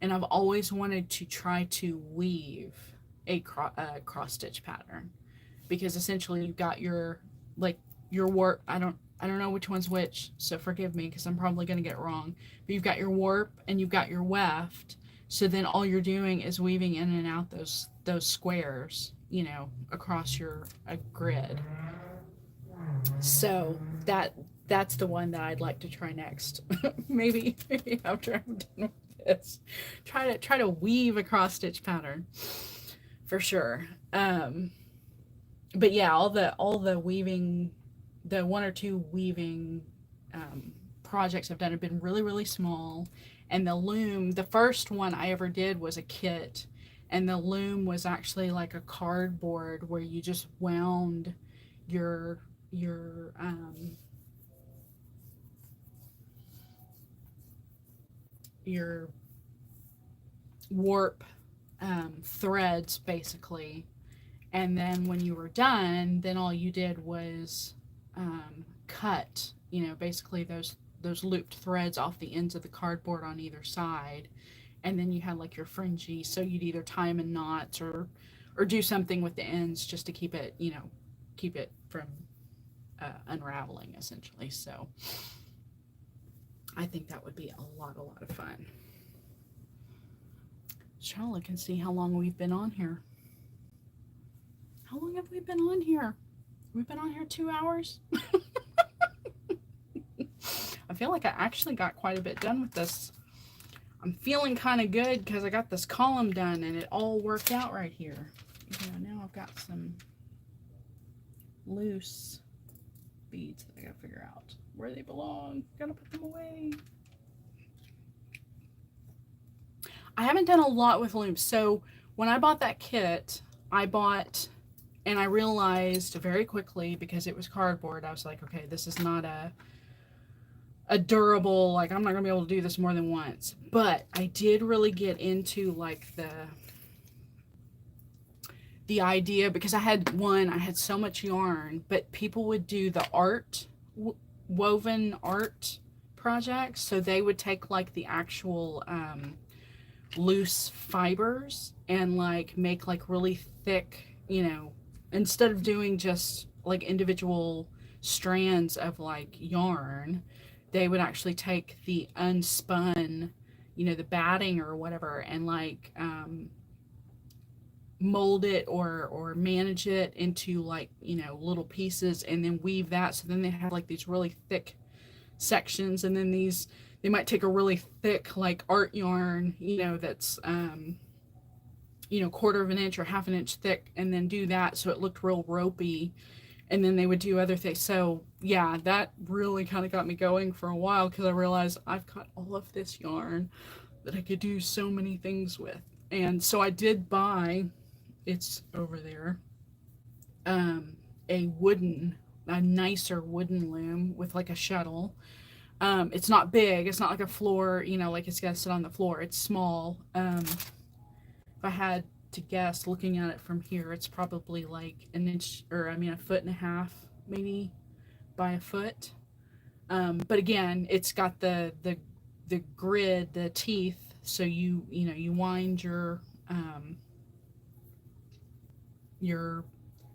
and I've always wanted to try to weave a cross stitch pattern, because essentially you've got your like your warp. I don't know which one's which, so forgive me because I'm probably going to get it wrong. But you've got your warp and you've got your weft. So then all you're doing is weaving in and out those squares, you know, across your a grid. So that's the one that I'd like to try next. maybe after I'm done with this, try to weave a cross stitch pattern for sure. But yeah, all the weaving, the one or two weaving projects I've done have been really really small, and the loom, the first one I ever did was a kit, and the loom was actually like a cardboard where you just wound your your um, your warp threads basically, and then when you were done, then all you did was cut, you know, basically those looped threads off the ends of the cardboard on either side, and then you had like your fringy, so you'd either tie them in knots or do something with the ends just to keep it, you know, keep it from unraveling essentially. So I think that would be a lot of fun. Let's try to look and see how long we've been on here. How long have we been on here? We've been on here 2 hours. I feel like I actually got quite a bit done with this. I'm feeling kind of good because I got this column done and it all worked out right here. Now I've got some loose beads that I gotta figure out where they belong. Gotta put them away. I haven't done a lot with looms. So when I bought that kit, and I realized very quickly, because it was cardboard, I was like, okay, this is not a durable, like I'm not gonna be able to do this more than once. But I did really get into like the idea, because I had so much yarn, but people would do the woven art projects. So they would take like the actual loose fibers and like make like really thick, you know, instead of doing just like individual strands of like yarn, they would actually take the unspun, you know, the batting or whatever, and like mold it or manage it into like, you know, little pieces, and then weave that. So then they have like these really thick sections, and then they might take a really thick like art yarn, you know, that's you know, quarter of an inch or half an inch thick, and then do that so it looked real ropey, and then they would do other things. So yeah, that really kind of got me going for a while, because I realized I've got all of this yarn that I could do so many things with. And so I did buy, it's over there, um, a nicer wooden loom with like a shuttle. It's not big. It's not like a floor, you know, like it's got to sit on the floor. It's small. If I had to guess, looking at it from here, it's probably like an inch, or I mean, a foot and a half, maybe by a foot. But again, it's got the grid, the teeth. So you wind your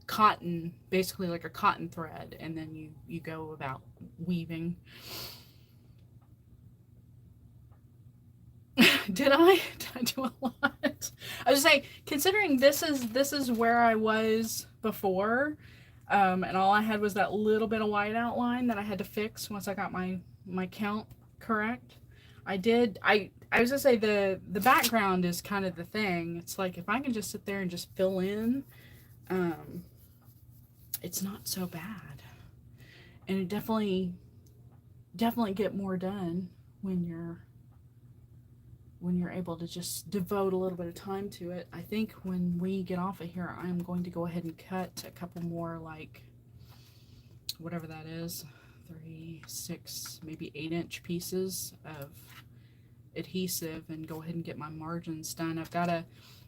cotton, basically like a cotton thread, and then you go about weaving. Did I do a lot? I was saying, considering this is where I was before, and all I had was that little bit of white outline that I had to fix once I got my count correct. I was gonna say the background is kind of the thing. It's like if I can just sit there and just fill in, um, it's not so bad, and it definitely get more done when you're able to just devote a little bit of time to it. I think when we get off of here, I'm going to go ahead and cut a couple more, like, whatever that is, 3, 6, maybe 8-inch pieces of adhesive and go ahead and get my margins done.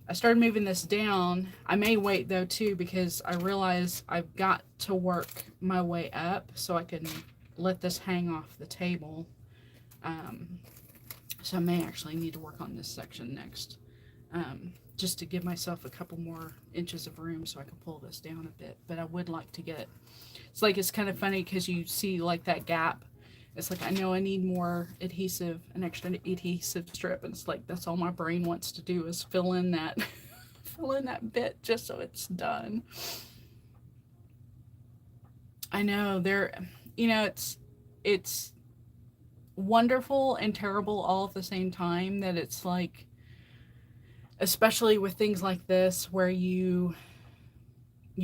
I started moving this down. I may wait though too, because I realize I've got to work my way up so I can let this hang off the table. So I may actually need to work on this section next, just to give myself a couple more inches of room so I can pull this down a bit. But I would like to get, it's kind of funny because you see like that gap. It's like, I know I need more adhesive, an extra adhesive strip, and it's like that's all my brain wants to do is fill in that fill in that bit just so it's done. I know it's wonderful and terrible all at the same time, that it's like, especially with things like this where you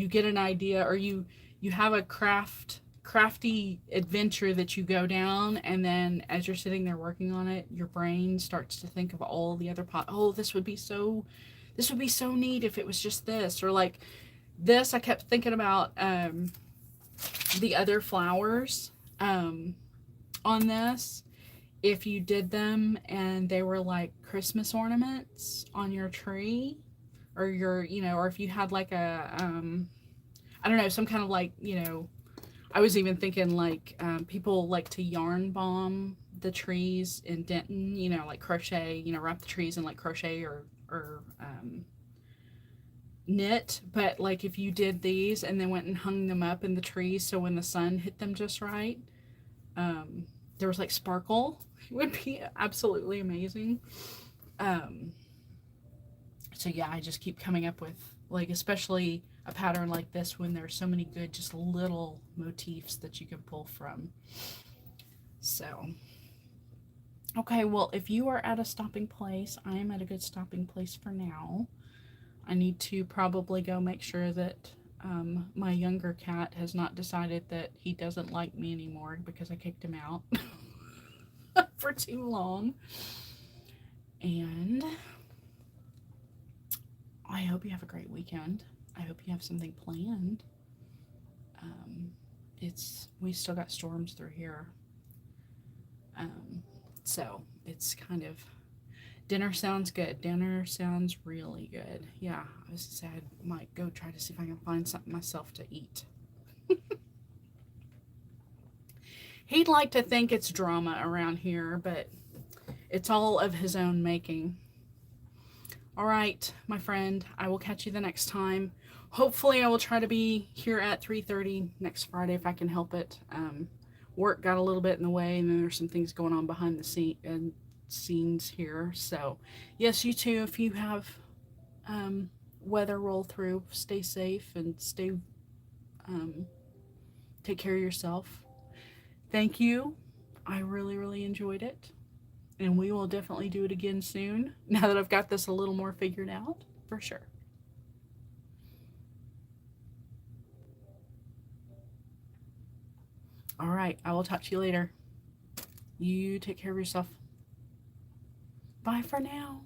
get an idea, or you have a crafty adventure that you go down, and then as you're sitting there working on it, your brain starts to think of all the other this would be so neat if it was just this, or like this. I kept thinking about the other flowers on this, if you did them and they were like Christmas ornaments on your tree, or or if you had like a I don't know, some kind of like, I was even thinking like people like to yarn bomb the trees in Denton, like crochet, wrap the trees in like crochet or knit. But like if you did these and then went and hung them up in the trees, so when the sun hit them just right, there was like sparkle, it would be absolutely amazing. So yeah, I just keep coming up with, like, especially a pattern like this when there's so many good just little motifs that you can pull from. So okay, well, if you are at a stopping place, I am at a good stopping place for now. I need to probably go make sure that my younger cat has not decided that he doesn't like me anymore because I kicked him out for too long. And I hope you have a great weekend. I hope you have something planned. We still got storms through here. So it's kind of, dinner sounds good. Dinner sounds really good. Yeah, I was gonna say I might go try to see if I can find something myself to eat. He'd like to think it's drama around here, but it's all of his own making. All right, my friend, I will catch you the next time. Hopefully I will try to be here at 3:30 next Friday if I can help it. Work got a little bit in the way, and then there's some things going on behind the scenes here. So yes, you too, if you have weather roll through, stay safe and take care of yourself. Thank you. I really enjoyed it, and we will definitely do it again soon, now that I've got this a little more figured out, for sure. All right, I will talk to you later. You take care of yourself. Bye for now.